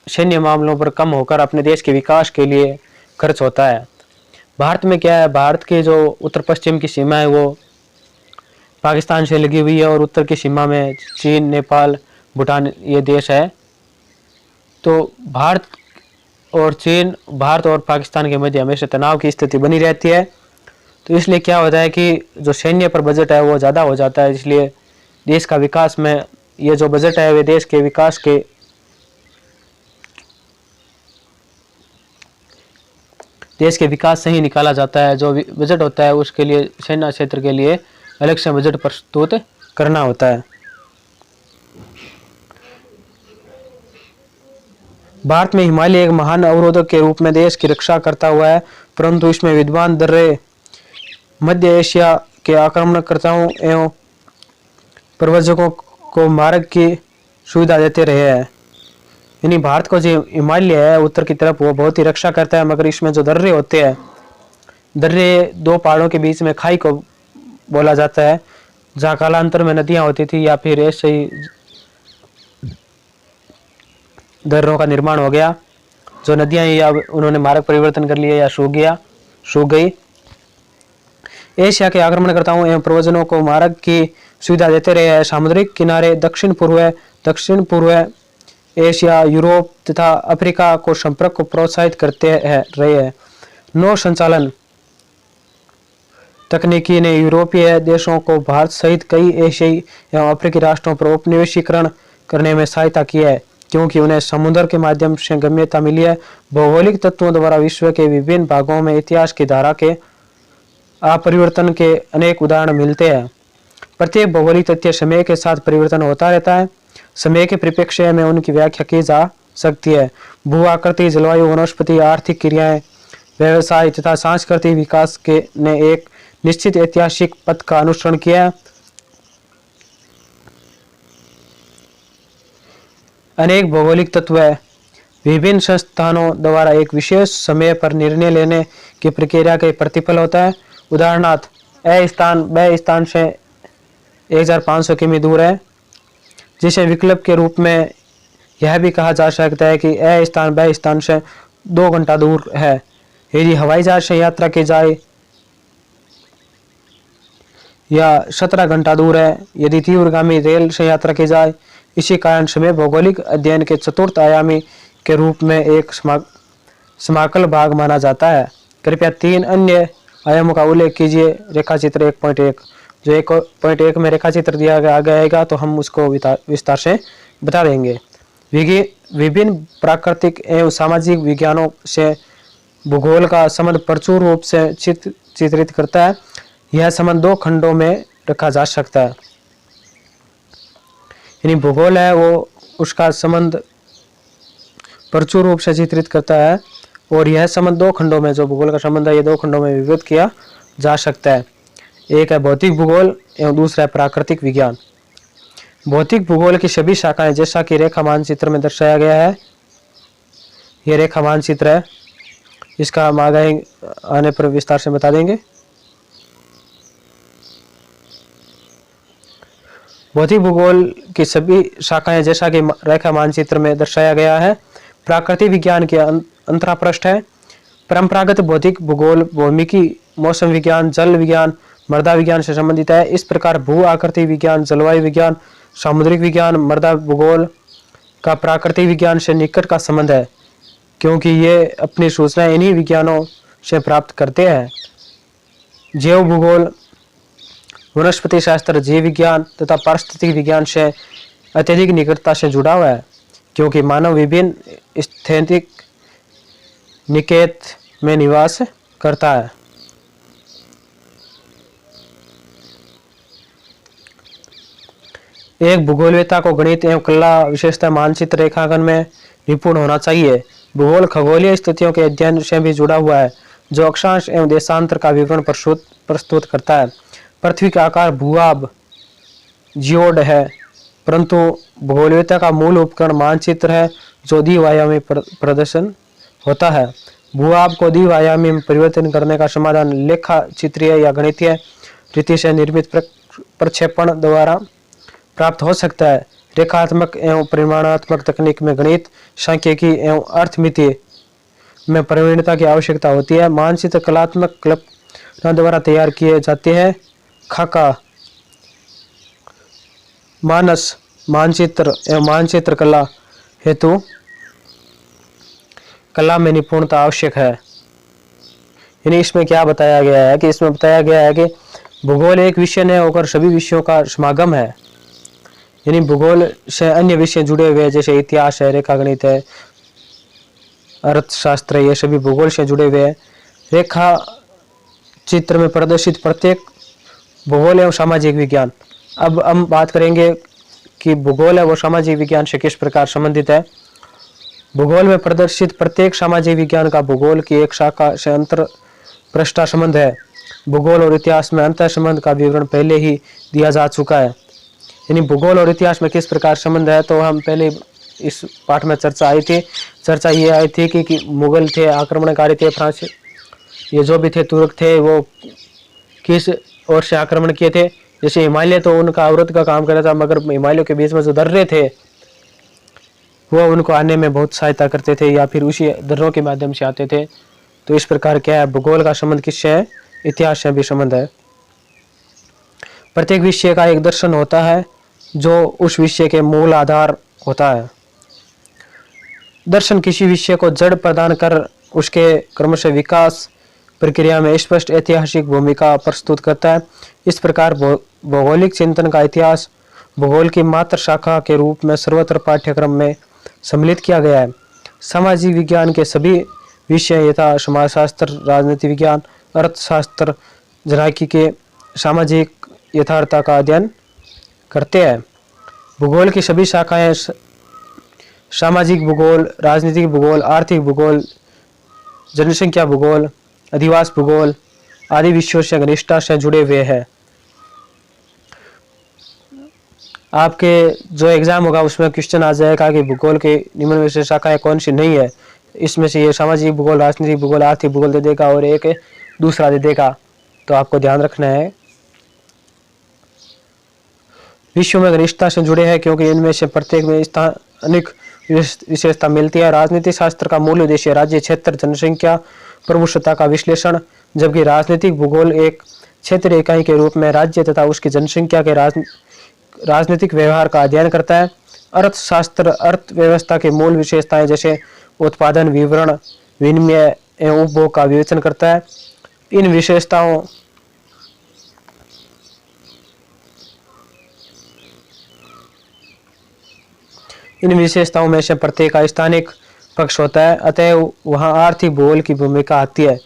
सैन्य मामलों पर कम होकर अपने देश के विकास के लिए खर्च होता है। भारत में क्या है, भारत के जो उत्तर पश्चिम की सीमा है वो पाकिस्तान से लगी हुई है और उत्तर की सीमा में चीन, नेपाल, भूटान ये देश है। तो भारत और पाकिस्तान के मध्य हमेशा तनाव की स्थिति बनी रहती है। तो इसलिए क्या होता है कि जो सैन्य पर बजट है वो ज़्यादा हो जाता है। इसलिए देश का विकास में ये जो बजट है वे देश के विकास के से ही निकाला जाता है। जो बजट होता है उसके लिए सेना क्षेत्र के लिए अलग से बजट प्रस्तुत करना होता है। भारत में हिमालय एक महान अवरोधक के रूप में देश की रक्षा करता हुआ है, परंतु इसमें विद्वान दर्रे मध्य एशिया के आक्रमणकर्ताओं एवं प्रव्रजकों को मार्ग की सुविधा देते रहे हैं। यानी भारत को जो हिमालय है उत्तर की तरफ वो बहुत ही रक्षा करता है, मगर इसमें जो दर्रे होते हैं, दर्रे दो पहाड़ों के बीच में खाई को बोला जाता है जहाँ कालांतर में नदियाँ होती थी या फिर ऐसे ही दर्रों का निर्माण हो गया जो नदियां या उन्होंने मार्ग परिवर्तन कर लिया या सूख गई। एशिया के आक्रमणकर्ताओं एवं प्रवचनों को मार्ग की सुविधा देते रहे हैं। सामुद्रिक किनारे दक्षिण पूर्व एशिया, यूरोप तथा अफ्रीका को संपर्क को प्रोत्साहित करते रहे हैं। नौ संचालन तकनीकी ने यूरोपीय देशों को भारत सहित कई एशियाई एवं अफ्रीकी राष्ट्रों पर औपनिवेशीकरण करने में सहायता की है, क्योंकि उन्हें समुद्र के माध्यम से गम्यता मिली है। भौगोलिक तत्वों द्वारा विश्व के विभिन्न भागों में इतिहास की धारा के अपरिवर्तन के अनेक उदाहरण मिलते हैं। प्रत्येक भौगोलिक तथ्य समय के साथ परिवर्तन होता रहता है। समय के परिप्रेक्ष्य में उनकी व्याख्या की जा सकती है। भू आकृति, जलवायु, वनस्पति, आर्थिक क्रियाएं, व्यवसाय तथा सांस्कृतिक विकास के ने एक निश्चित ऐतिहासिक पथ का अनुसरण किया। अनेक भौगोलिक तत्व विभिन्न संस्थानों द्वारा एक विशेष समय पर निर्णय लेने की प्रक्रिया का प्रतिफल होता है। उदाहरणार्थ, ए स्थान ब स्थान से 1500 किमी दूर है, जिसे विकल्प के रूप में यह भी कहा जा सकता है कि ए स्थान ब स्थान से 2 घंटा दूर है। यदि हवाई जहाज से यात्रा की जाए या 17 घंटा दूर है, यदि तीव्रगामी रेल से यात्रा की जाए। इसी कारण समय भौगोलिक अध्ययन के चतुर्थ आयामी के रूप में एक समाकल भाग माना जाता है। कृपया 3 अन्य आयामों का उल्लेख कीजिए। रेखाचित्र 1.1, जो 1.1 में रेखाचित्र दिया गया तो हम उसको विस्तार से बता देंगे। विभिन्न प्राकृतिक एवं सामाजिक विज्ञानों से भूगोल का संबंध प्रचुर रूप से चित्रित करता है। यह संबंध 2 खंडों में रखा जा सकता है। यानी भूगोल है वो उसका संबंध प्रचुर रूप से चित्रित करता है, और यह संबंध 2 खंडों में, जो भूगोल का संबंध है, ये 2 खंडों में विभक्त किया जा सकता है। एक है भौतिक भूगोल एवं दूसरा है प्राकृतिक विज्ञान। भौतिक भूगोल की सभी शाखाएं, जैसा कि रेखा मानचित्र में दर्शाया गया है, ये रेखा मानचित्र है, इसका हम आगे आने पर विस्तार से बता देंगे। भौतिक भूगोल की सभी शाखाएं, जैसा कि रेखा मानचित्र में दर्शाया गया है, प्राकृतिक विज्ञान के अंतरापृष्ठ है। परंपरागत भौतिक भूगोल भौमिकी, मौसम विज्ञान, जल विज्ञान, मृदा विज्ञान से संबंधित है। इस प्रकार भू आकृति विज्ञान, जलवायु विज्ञान, सामुद्रिक विज्ञान, मृदा भूगोल का प्राकृतिक विज्ञान से निकट का संबंध है, क्योंकि ये अपनी सूचनाएं इन्हीं विज्ञानों से प्राप्त करते हैं। जैव भूगोल वनस्पति शास्त्र, जीव विज्ञान तथा पारिस्थितिक विज्ञान से अत्यधिक निकटता से जुड़ा हुआ है, क्योंकि मानव विभिन्न स्थैतिक निकेत में निवास करता है। एक भूगोलवेत्ता को गणित एवं कला, विशेषतः मानचित्र रेखांकन में निपुण होना चाहिए। भूगोल खगोलीय स्थितियों के अध्ययन से भी जुड़ा हुआ है, जो अक्षांश एवं देशांतर का विवरण प्रस्तुत करता है। पृथ्वी का आकार भूआब जियोड है, परंतु भूगोलवेत्ता का मूल उपकरण मानचित्र है, जो द्विआयामी प्रदर्शन होता है। भूआब को द्विआयामी में परिवर्तन करने का समाधान लेखा चित्रीय या गणितीय रीति से निर्मित प्रक्षेपण द्वारा प्राप्त हो सकता है। रेखात्मक एवं परिमाणात्मक तकनीक में गणित, सांख्यिकी एवं अर्थमिति में प्रवीणता की आवश्यकता होती है। मानचित्र कलात्मक कल्पना द्वारा तैयार किए जाते हैं। खाका, मानस, मानचित्र एवं मानचित्र कला हेतु कला में निपुणता आवश्यक है। यानी इसमें क्या बताया गया है कि इसमें बताया गया है कि भूगोल एक विषय नहीं होकर सभी विषयों का समागम है। यानी भूगोल से अन्य विषय जुड़े हुए हैं, जैसे इतिहास है, रेखागणित है, अर्थशास्त्र, ये सभी भूगोल से जुड़े हुए हैं। रेखा चित्र में प्रदर्शित प्रत्येक भूगोल एवं सामाजिक विज्ञान। अब हम बात करेंगे कि भूगोल है वो सामाजिक विज्ञान से किस प्रकार संबंधित है। भूगोल में प्रदर्शित प्रत्येक सामाजिक विज्ञान का भूगोल की एक शाखा से अंतरपृष्ठा संबंध है। भूगोल और इतिहास में अंतर संबंध का विवरण पहले ही दिया जा चुका है। यानी भूगोल और इतिहास में किस प्रकार संबंध है, तो हम पहले इस पाठ में चर्चा ये आई थी कि मुगल थे, आक्रमणकारी थे, फ्रांस, ये जो भी थे, तुर्क थे, वो किस ओर से आक्रमण किए थे। जैसे हिमालय तो उनका अवरोध का काम कर रहा था, मगर हिमालयों के बीच में जो दर्रे थे वो उनको आने में बहुत सहायता करते थे या फिर उसी दर्रों के माध्यम से आते थे। तो इस प्रकार क्या है, भूगोल का संबंध किससे है? इतिहास से भी संबंध है। प्रत्येक विषय का एक दर्शन होता है जो उस विषय के मूल आधार होता है। दर्शन किसी विषय को जड़ प्रदान कर उसके क्रमशः विकास प्रक्रिया में स्पष्ट ऐतिहासिक भूमिका प्रस्तुत करता है। इस प्रकार भौगोलिक चिंतन का इतिहास भूगोल की मात्र शाखा के रूप में सर्वत्र पाठ्यक्रम में सम्मिलित किया गया है। सामाजिक विज्ञान के सभी विषय यथा समाजशास्त्र, राजनीति विज्ञान, अर्थशास्त्र जनसांख्यिकी के सामाजिक यथार्थता का अध्ययन करते हैं। भूगोल की सभी शाखाएं सामाजिक भूगोल, राजनीतिक भूगोल, आर्थिक भूगोल, जनसंख्या भूगोल, अधिवास भूगोल आदि विषयों से घनिष्ठता से जुड़े हुए हैं। आपके जो एग्जाम होगा उसमें क्वेश्चन आ जाएगा कि भूगोल के निम्न में से शाखाएं कौन सी नहीं है। इसमें से ये सामाजिक भूगोल, राजनीतिक भूगोल, आर्थिक भूगोल दे देगा और एक दूसरा दे देगा। तो आपको ध्यान रखना है। विश्व में घनिष्ठता से जुड़े हैं क्योंकि इनमें से प्रत्येक में स्थानिक विशेषता मिलती है। राजनीतिक शास्त्र का मूल उद्देश्य राज्य, क्षेत्र, जनसंख्या, प्रभुसत्ता का विश्लेषण, जबकि राजनीतिक भूगोल एक क्षेत्रीय इकाई के रूप में राज्य तथा उसकी जनसंख्या के राजनीतिक व्यवहार का अध्ययन करता है। अर्थशास्त्र अर्थव्यवस्था के मूल विशेषताएं जैसे उत्पादन, विवरण, विनिमय एवं उपभोग का विवेचन करता है। इन विशेषताओं में से प्रत्येक का स्थानिक पक्ष होता है, अतः वहां आर्थिक भूगोल की भूमिका आती है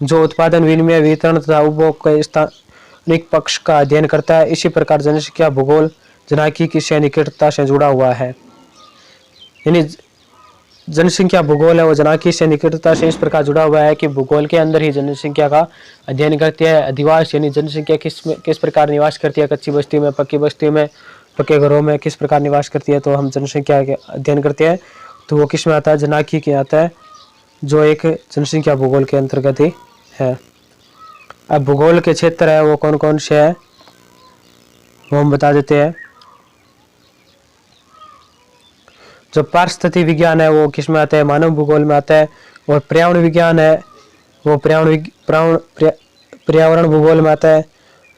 जो उत्पादन, विनिमय, वितरण तथा उपभोग के स्थानिक पक्ष का अध्ययन करता है। इसी प्रकार जनसंख्या भूगोल जनसांख्यिकी से निकटता से जुड़ा हुआ है। यानी जनसंख्या भूगोल है वो जनसांख्यिकी से निकटता से इस प्रकार जुड़ा हुआ है कि भूगोल के अंदर ही जनसंख्या का अध्ययन करती है। अधिवास यानी जनसंख्या किस प्रकार निवास करती है, कच्ची बस्ती में, पक्की बस्ती में, पक्के घरों में किस प्रकार निवास करती है, तो हम जनसंख्या के अध्ययन करते हैं। तो वो किस में आता है? जनसांख्यिकी आता है, जो एक जनसंख्या भूगोल के अंतर्गत ही है। अब भूगोल के क्षेत्र है वो कौन कौन से है वो हम बता देते हैं। जो पारिस्थितिक विज्ञान है वो किस में आता है? मानव भूगोल में आता है। और पर्यावरण विज्ञान है वो पर्यावरण भूगोल में आता है।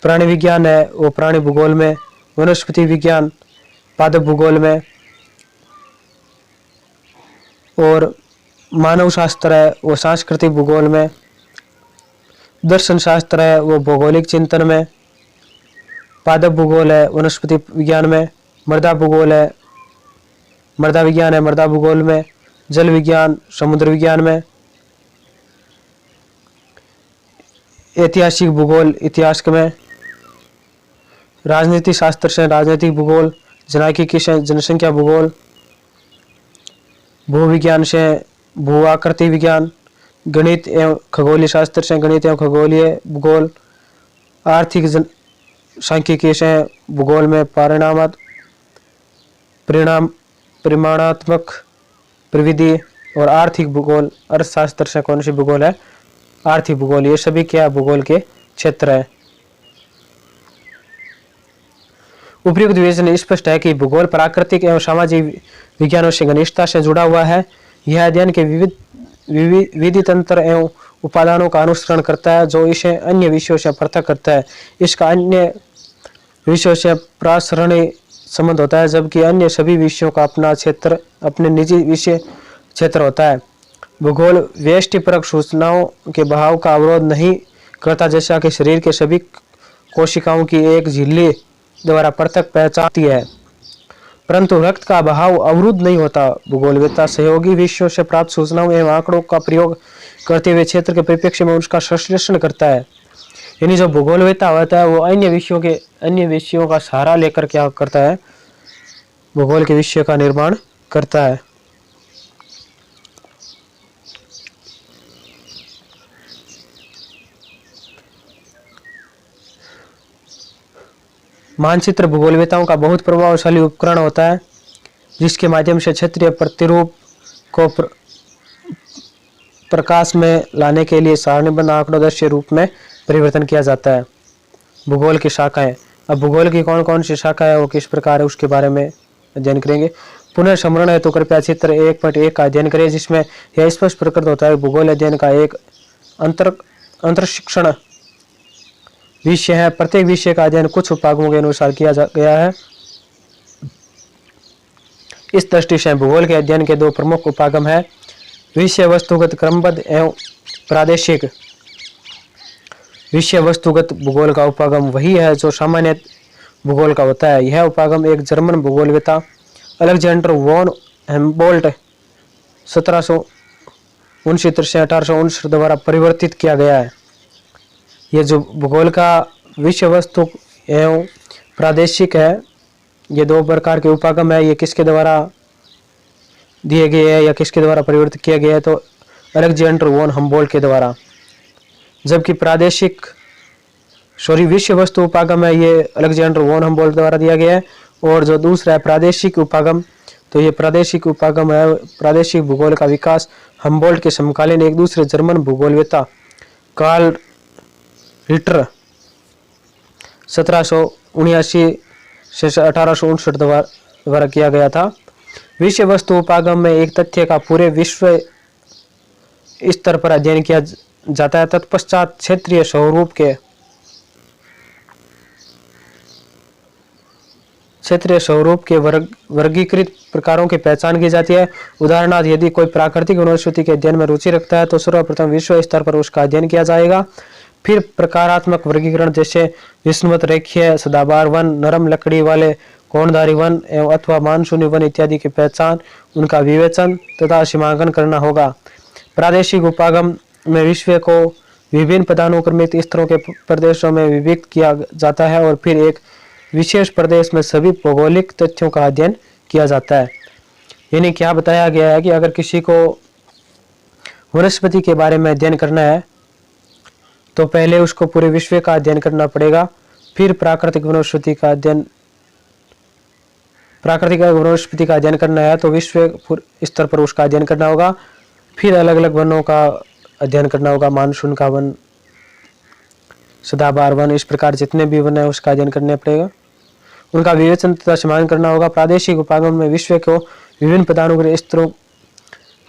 प्राणी विज्ञान है वो प्राणी भूगोल में। वनस्पति विज्ञान पादप भूगोल में। और मानव शास्त्र है वो सांस्कृतिक भूगोल में। दर्शन शास्त्र है वो भौगोलिक चिंतन में। पादप भूगोल है वनस्पति विज्ञान में। मृदा भूगोल है मृदा विज्ञान है मृदा भूगोल में। जल विज्ञान समुद्र विज्ञान में। ऐतिहासिक भूगोल इतिहास में। राजनीतिक शास्त्र से राजनीतिक भूगोल, जनसांख्यिकी से जनसंख्या भूगोल, भूविज्ञान से भू आकृति विज्ञान, गणित एवं खगोलीय शास्त्र से गणित एवं खगोलीय भूगोल, आर्थिक सांख्यिकी से भूगोल में परिमाणात्मक प्रविधि, और आर्थिक भूगोल अर्थशास्त्र से कौन सी भूगोल है? आर्थिक भूगोल। ये सभी क्या भूगोल के क्षेत्र है। उपयुक्त विवेचन स्पष्ट है कि भूगोल प्राकृतिक एवं सामाजिक विज्ञानों से घनिष्ठता से जुड़ा हुआ है। यह अध्ययन के विधि तंत्र एवं उपादानों का अनुसरण करता है जो इसे अन्य विषयों से पृथक करता है। इसका अन्य विषयों से प्रासरणीय संबंध होता है, जबकि अन्य सभी विषयों का अपना क्षेत्र, अपने निजी विषय क्षेत्र होता है। भूगोल व्यष्टिपरक सूचनाओं के बहाव का अवरोध नहीं करता, जैसा कि शरीर के सभी कोशिकाओं की एक झिल्ली द्वारा पृथक पहचानती है, परंतु रक्त का बहाव अवरुद्ध नहीं होता। भूगोलवेत्ता सहयोगी विषयों से प्राप्त सूचनाओं एवं आंकड़ों का प्रयोग करते हुए क्षेत्र के परिप्रेक्ष्य में उसका संश्लेषण करता है। यानी जो भूगोलवेत्ता होता है वो अन्य विषयों का सहारा लेकर क्या करता है? भूगोल के विषय का निर्माण करता है। मानचित्र भूगोलवेत्ताओं का बहुत प्रभावशाली उपकरण होता है, जिसके माध्यम से क्षेत्रीय प्रतिरूप को प्रकाश में लाने के लिए सारणीबद्ध आंकड़ोदृश्य रूप में परिवर्तन किया जाता है। भूगोल की शाखाएं। अब भूगोल की कौन कौन सी शाखा है वो किस प्रकार है उसके बारे में अध्ययन करेंगे। पुनर्स्मरण है तो कृपया चित्र 1.1 का अध्ययन करें, जिसमें यह स्पष्ट प्रकट होता है भूगोल अध्ययन का एक अंतरशिक्षण विषय है। प्रत्येक विषय का अध्ययन कुछ उपागमों के अनुसार किया गया है। इस दृष्टि से भूगोल के अध्ययन के दो प्रमुख उपागम है, विषय वस्तुगत क्रमबद्ध एवं प्रादेशिक। विषय वस्तुगत भूगोल का उपागम वही है जो सामान्य भूगोल का होता है। यह उपागम एक जर्मन भूगोलवेत्ता अलेक्जेंडर वॉन हेम्बोल्ट 1769 से 1869 द्वारा परिवर्तित किया गया है। ये जो भूगोल का विषय वस्तु एवं प्रादेशिक है, ये दो प्रकार के उपागम है। ये किसके द्वारा दिए गए हैं या किसके द्वारा परिवर्तित किया गया है? तो अलेक्जेंडर वॉन हम्बोल्ट के द्वारा। जबकि विषय वस्तु उपागम है, ये अलेक्जेंडर वॉन हम्बोल्ट द्वारा दिया गया है। और जो दूसरा है प्रादेशिक उपागम, तो ये प्रादेशिक उपागम है, प्रादेशिक भूगोल का विकास हम्बोल्ट के समकालीन एक दूसरे जर्मन भूगोलवेत्ता कार्ल रिटर 1779 से 1869 द्वारा किया गया था। विषय वस्तु उपागम में एक तथ्य का पूरे विश्व स्तर पर अध्ययन किया जाता है। तत्पश्चात क्षेत्रीय स्वरूप के वर्गीकृत प्रकारों की पहचान की जाती है। उदाहरणार्थ, यदि कोई प्राकृतिक वनस्पति के अध्ययन में रुचि रखता है तो सर्वप्रथम विश्व स्तर पर उसका अध्ययन किया जाएगा। फिर प्रकारात्मक वर्गीकरण जैसे विषुवत रेखीय सदाबहार वन, नरम लकड़ी वाले कोणधारी वन एवं अथवा मानसूनी वन इत्यादि की पहचान, उनका विवेचन तथा सीमांकन करना होगा। प्रादेशिक उपागम में विश्व को विभिन्न पदानुक्रमित स्तरों के प्रदेशों में विभक्त किया जाता है और फिर एक विशेष प्रदेश में सभी भौगोलिक तथ्यों का अध्ययन किया जाता है। यानी क्या बताया गया है कि अगर किसी को वनस्पति के बारे में अध्ययन करना है तो पहले उसको पूरे विश्व का अध्ययन करना पड़ेगा, फिर प्राकृतिक वनस्पति का अध्ययन करना है तो विश्व स्तर पर उसका अध्ययन करना होगा। फिर अलग अलग वनों का अध्ययन करना होगा, मानसून का वन, सदाबहार वन, इस प्रकार जितने भी वन है उसका अध्ययन करना पड़ेगा, उनका विवेचन तथा सीमांकन करना होगा। प्रादेशिक उपागम में विश्व को विभिन्न पदानुक्रमित स्तरों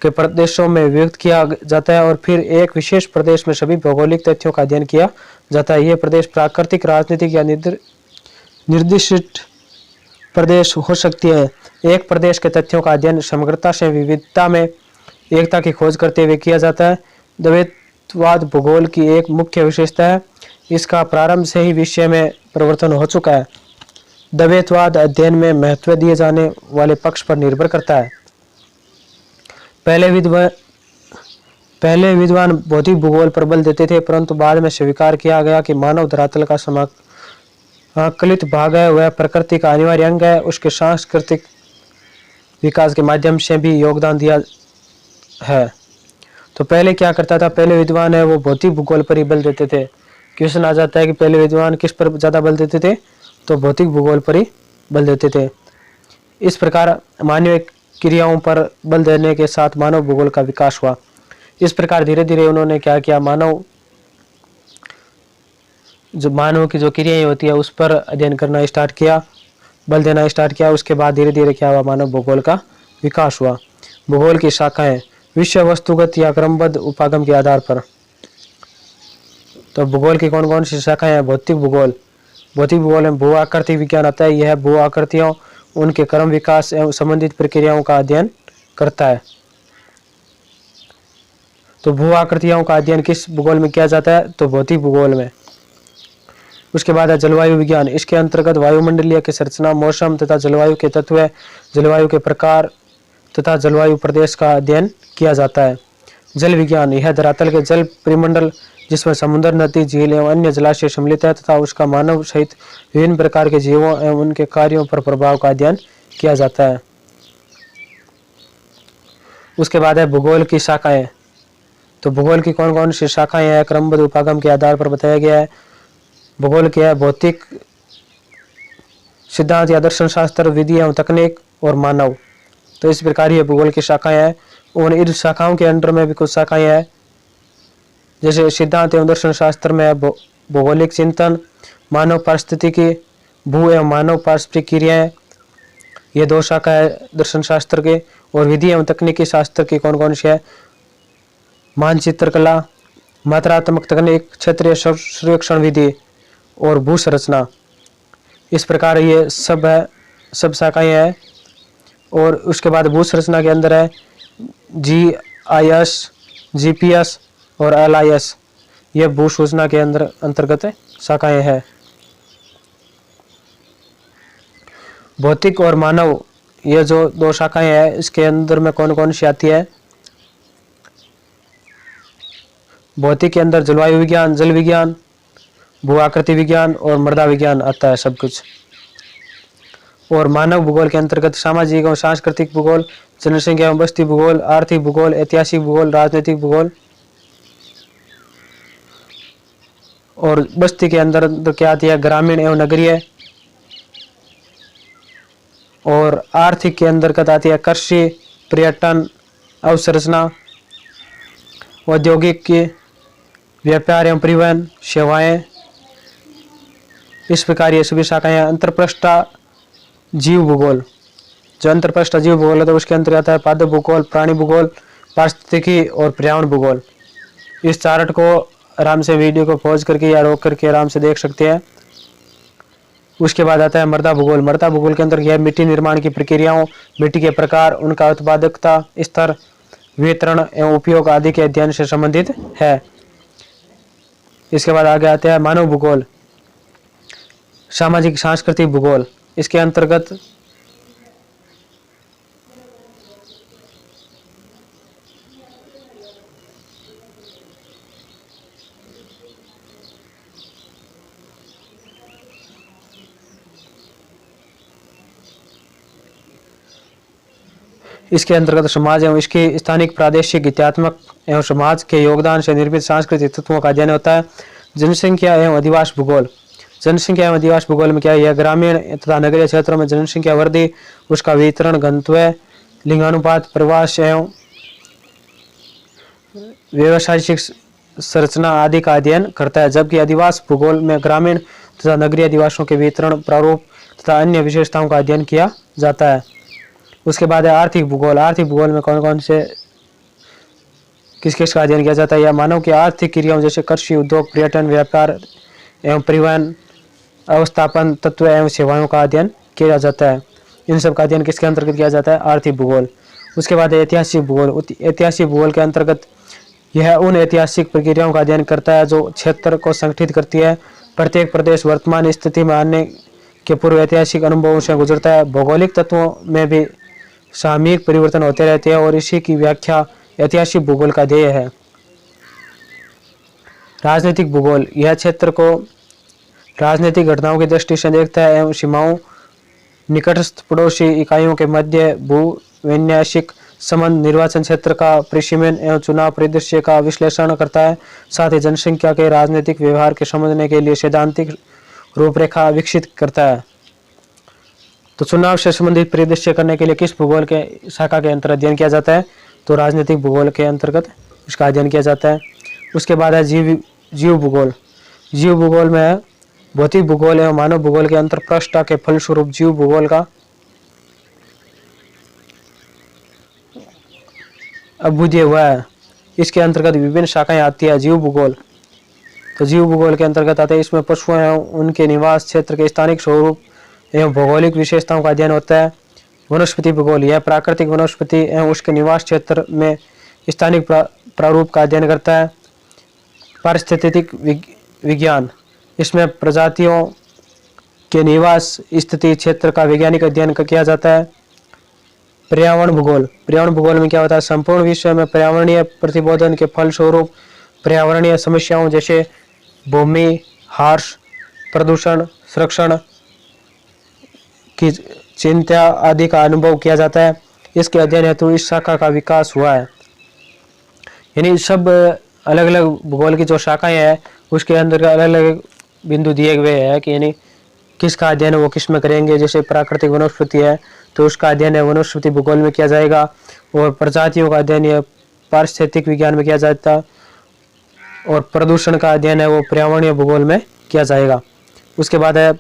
के प्रदेशों में विभक्त किया जाता है और फिर एक विशेष प्रदेश में सभी भौगोलिक तथ्यों का अध्ययन किया जाता है। यह प्रदेश प्राकृतिक, राजनीतिक या निर्दिष्ट प्रदेश हो सकती है। एक प्रदेश के तथ्यों का अध्ययन समग्रता से विविधता में एकता की खोज करते हुए किया जाता है। द्वैतवाद भूगोल की एक मुख्य विशेषता है। इसका प्रारंभ से ही विषय में परिवर्तन हो चुका है। द्वैतवाद अध्ययन में महत्व दिए जाने वाले पक्ष पर निर्भर करता है। पहले विद्वान भौतिक भूगोल पर बल देते थे, परंतु बाद में स्वीकार किया गया कि मानव धरातल का समाकलित भाग है, वह प्रकृति का अनिवार्य अंग है। उसके सांस्कृतिक विकास के माध्यम से भी योगदान दिया है। तो पहले क्या करता था, पहले विद्वान है वो भौतिक भूगोल पर ही बल देते थे। क्वेश्चन आ जाता है कि पहले विद्वान किस पर ज़्यादा बल देते थे, तो भौतिक भूगोल पर ही बल देते थे। इस प्रकार मानवीय क्रियाओं पर बल देने के साथ मानव भूगोल का विकास हुआ। इस प्रकार धीरे धीरे उन्होंने क्या किया, मानव की जो क्रियाएं होती है उस पर अध्ययन करना स्टार्ट किया, बल देना स्टार्ट किया। उसके बाद धीरे धीरे क्या हुआ, मानव भूगोल का विकास हुआ। भूगोल की शाखाएं विषय वस्तुगत या क्रमबद्ध उपागम के आधार पर। तो भूगोल की कौन कौन सी शाखाएं हैं? भौतिक भूगोल में भू आकृति विज्ञान आता है। यह भू आकृतियों, उनके क्रम, विकास एवं संबंधित प्रक्रियाओं का अध्ययन करता है। तो भू आकृतियों का अध्ययन किस भूगोल में किया जाता है? तो भौतिक भूगोल में। उसके बाद है जलवायु विज्ञान। इसके अंतर्गत वायुमंडलीय की संरचना, मौसम तथा जलवायु के तत्व, जलवायु के प्रकार तथा जलवायु प्रदेश का अध्ययन किया जाता है। जल विज्ञान, यह धरातल के जल परिमंडल जिसमें समुद्र, नदी, झील एवं अन्य जलाशय सम्मिलित है तथा उसका मानव सहित विभिन्न प्रकार के जीवों एवं उनके कार्यों पर प्रभाव का अध्ययन किया जाता है। उसके बाद है भूगोल की शाखाएं। तो भूगोल की कौन कौन सी शाखाएं हैं? क्रमबद्ध उपागम के आधार पर बताया गया है। भूगोल क्या है? भौतिक सिद्धांत या दर्शन शास्त्र, विधि एवं तकनीक और मानव। तो इस प्रकार ये भूगोल की शाखाएं हैं। और इन शाखाओं के अंडर में भी कुछ शाखाएं हैं, जैसे सिद्धांत एवं दर्शन शास्त्र में भौगोलिक चिंतन, मानव पारिस्थितिकी, भू एवं मानव पारस्परिक क्रियाएं, ये 2 शाखा है दर्शन शास्त्र के। और विधि एवं तकनीकी शास्त्र की कौन कौन सी है? मानचित्र कला, मात्रात्मक तकनीक, क्षेत्रीय सर्वेक्षण विधि और भू संरचना। इस प्रकार ये सब है, सब शाखाएं हैं। और उसके बाद भू संरचना के अंदर है GIS, GPS और LIS। ये भू सूचना के अंदर अंतर्गत शाखाएं हैं। भौतिक और मानव, ये जो 2 शाखाएं हैं, इसके अंदर में कौन कौन सी आती है? भौतिक के अंदर जलवायु विज्ञान, जल विज्ञान, भू आकृति विज्ञान और मृदा विज्ञान आता है सब कुछ। और मानव भूगोल के अंतर्गत सामाजिक और सांस्कृतिक भूगोल, जनसंख्या एवं बस्ती भूगोल, आर्थिक भूगोल, ऐतिहासिक भूगोल, राजनीतिक भूगोल। और बस्ती के अंदर तो क्या आती है? ग्रामीण एवं नगरीय। और आर्थिक के अंतर्गत आती है कृषि, पर्यटन, अवसंरचना, औद्योगिक की, व्यापार एवं परिवहन, सेवाएं। इस प्रकार ये सभी शाखाएं। अंतरपृष्ठा जीव भूगोल, जो अंतरपृष्ठ जीव भूगोल है तो उसके अंतर्गत आता है पादप भूगोल, प्राणी भूगोल, पारिस्थितिकी और पर्यावरण भूगोल। इस चार्ट को आराम से वीडियो को पॉज करके या रोक करके आराम से देख सकते हैं। उसके बाद आता है मृदा भूगोल। मृदा भूगोल के अंदर यह मिट्टी निर्माण की प्रक्रियाओं, मिट्टी के प्रकार, उनका उत्पादकता स्तर, वितरण एवं उपयोग आदि के अध्ययन से संबंधित है। इसके बाद आगे आते हैं मानव भूगोल, सामाजिक सांस्कृतिक भूगोल। इसके अंतर्गत समाज एवं इसके स्थानिक, प्रादेशिक, इत्यात्मक एवं समाज के योगदान से निर्मित सांस्कृतिक तत्वों का अध्ययन होता है। जनसंख्या एवं अधिवास भूगोल। जनसंख्या एवं अधिवास भूगोल में क्या है? यह ग्रामीण तथा नगरीय क्षेत्रों में जनसंख्या वृद्धि, उसका वितरण, घनत्व, लिंगानुपात, प्रवास एवं व्यवसायिक संरचना आदि का अध्ययन करता है। जबकि अधिवास भूगोल में ग्रामीण तथा नगरीय अधिवासों के वितरण, प्रारूप तथा अन्य विशेषताओं का अध्ययन किया जाता है। उसके बाद है आर्थिक भूगोल। आर्थिक भूगोल में कौन कौन से किस किस का अध्ययन किया जाता है? या मानव की आर्थिक क्रियाओं जैसे कृषि, उद्योग, पर्यटन, व्यापार एवं परिवहन, अवस्थापन, तत्व एवं सेवाओं का अध्ययन किया जाता है। इन सब का अध्ययन किसके अंतर्गत किया जाता है? आर्थिक भूगोल। उसके बाद ऐतिहासिक भूगोल। ऐतिहासिक भूगोल के अंतर्गत यह उन ऐतिहासिक प्रक्रियाओं का अध्ययन करता है जो क्षेत्र को संगठित करती है। प्रत्येक प्रदेश वर्तमान स्थिति में आने के पूर्व ऐतिहासिक अनुभवों से गुजरता है। भौगोलिक तत्वों में भी सामयिक परिवर्तन होते रहते हैं और इसी की व्याख्या ऐतिहासिक भूगोल का ध्येय है। राजनीतिक भूगोल, यह क्षेत्र को राजनीतिक घटनाओं की दृष्टि से देखता है एवं सीमाओं, निकटस्थ पड़ोसी इकाइयों के मध्य भूविन्यासिक संबंध, निर्वाचन क्षेत्र का परिसीमन एवं चुनाव परिदृश्य का विश्लेषण करता है। साथ ही जनसंख्या के राजनीतिक व्यवहार के समझने के लिए सैद्धांतिक रूपरेखा विकसित करता है। तो चुनाव से संबंधित परिदृश्य करने के लिए किस भूगोल के शाखा के अंतर्गत अध्ययन किया जाता है? तो राजनीतिक भूगोल के अंतर्गत इसका अध्ययन किया जाता है। उसके बाद है जीव भूगोल। जीव भूगोल में है भौतिक भूगोल एवं मानव भूगोल के अंतरप्रष्ठा के फलस्वरूप जीव भूगोल का अभ्युदय हुआ है। इसके अंतर्गत विभिन्न शाखाएं आती है। जीव भूगोल, तो जीव भूगोल के अंतर्गत आते हैं इसमें पशुओं एवं उनके निवास क्षेत्र के स्थानिक स्वरूप एवं भौगोलिक विशेषताओं का अध्ययन होता है। वनस्पति भूगोल, यह प्राकृतिक वनस्पति एवं उसके निवास क्षेत्र में स्थानिक प्रारूप का अध्ययन करता है। पारिस्थितिक विज्ञान, इसमें प्रजातियों के निवास स्थिति क्षेत्र का वैज्ञानिक अध्ययन किया जाता है। पर्यावरण भूगोल, पर्यावरण भूगोल में क्या होता है? संपूर्ण विश्व में पर्यावरणीय प्रतिबोधन के फलस्वरूप पर्यावरणीय समस्याओं जैसे भूमि ह्रास, प्रदूषण, संरक्षण की चिंता आदि का अनुभव किया जाता है। इसके अध्ययन हेतु इस शाखा का विकास हुआ है। यानी सब अलग अलग भूगोल की जो शाखाएं हैं उसके अंदर अलग अलग बिंदु दिए हुए हैं कि यानी किसका अध्ययन वो किस में करेंगे। जैसे प्राकृतिक वनस्पति है तो उसका अध्ययन है वनस्पति भूगोल में किया जाएगा, और प्रजातियों का अध्ययन है पारिस्थितिक विज्ञान में किया जाता है, और प्रदूषण का अध्ययन है वो पर्यावरणीय भूगोल में किया जाएगा। उसके बाद है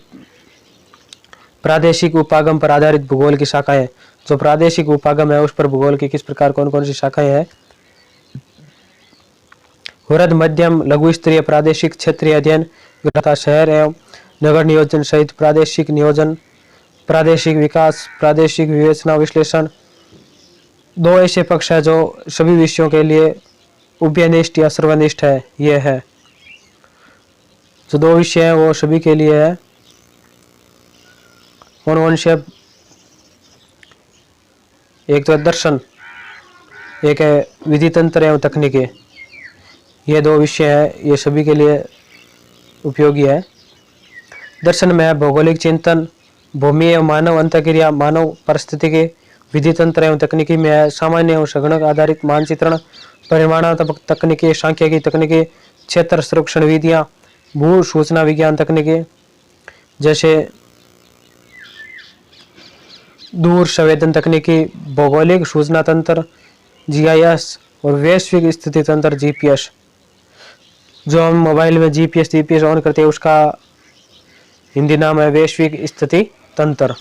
प्रादेशिक उपागम पर आधारित भूगोल की शाखाएं। जो प्रादेशिक उपागम है उस पर भूगोल की किस प्रकार कौन कौन सी शाखाएं हैं। वृहद मध्यम लघु स्तरीय प्रादेशिक क्षेत्रीय अध्ययन तथा शहर एवं नगर नियोजन सहित प्रादेशिक नियोजन, प्रादेशिक विकास, प्रादेशिक विवेचना विश्लेषण। दो ऐसे पक्ष है जो सभी विषयों के लिए उभयनिष्ठ या सर्वनिष्ठ है। ये है जो दो विषय है वो सभी के लिए है। कौन कौन से? एक तो दर्शन, एक है विधि तंत्र एवं तकनीकी। ये दो विषय है, ये सभी के लिए उपयोगी है। दर्शन में है भौगोलिक चिंतन, भूमि एवं मानव अंतःक्रिया, मानव परिस्थितिकी। विधि तंत्र एवं तकनीकी में है सामान्य एवं संगणक आधारित मानचित्रण, परिमाणात्मक तकनीकी, सांख्यिकी तकनीकी, क्षेत्र सर्वेक्षण विधियां, भू सूचना विज्ञान तकनीकी जैसे दूर संवेदन तकनीकी, भौगोलिक सूचना तंत्र जीआईएस और वैश्विक स्थिति तंत्र जीपीएस। जो हम मोबाइल में जीपीएस ऑन करते हैं उसका हिंदी नाम है वैश्विक स्थिति तंत्र।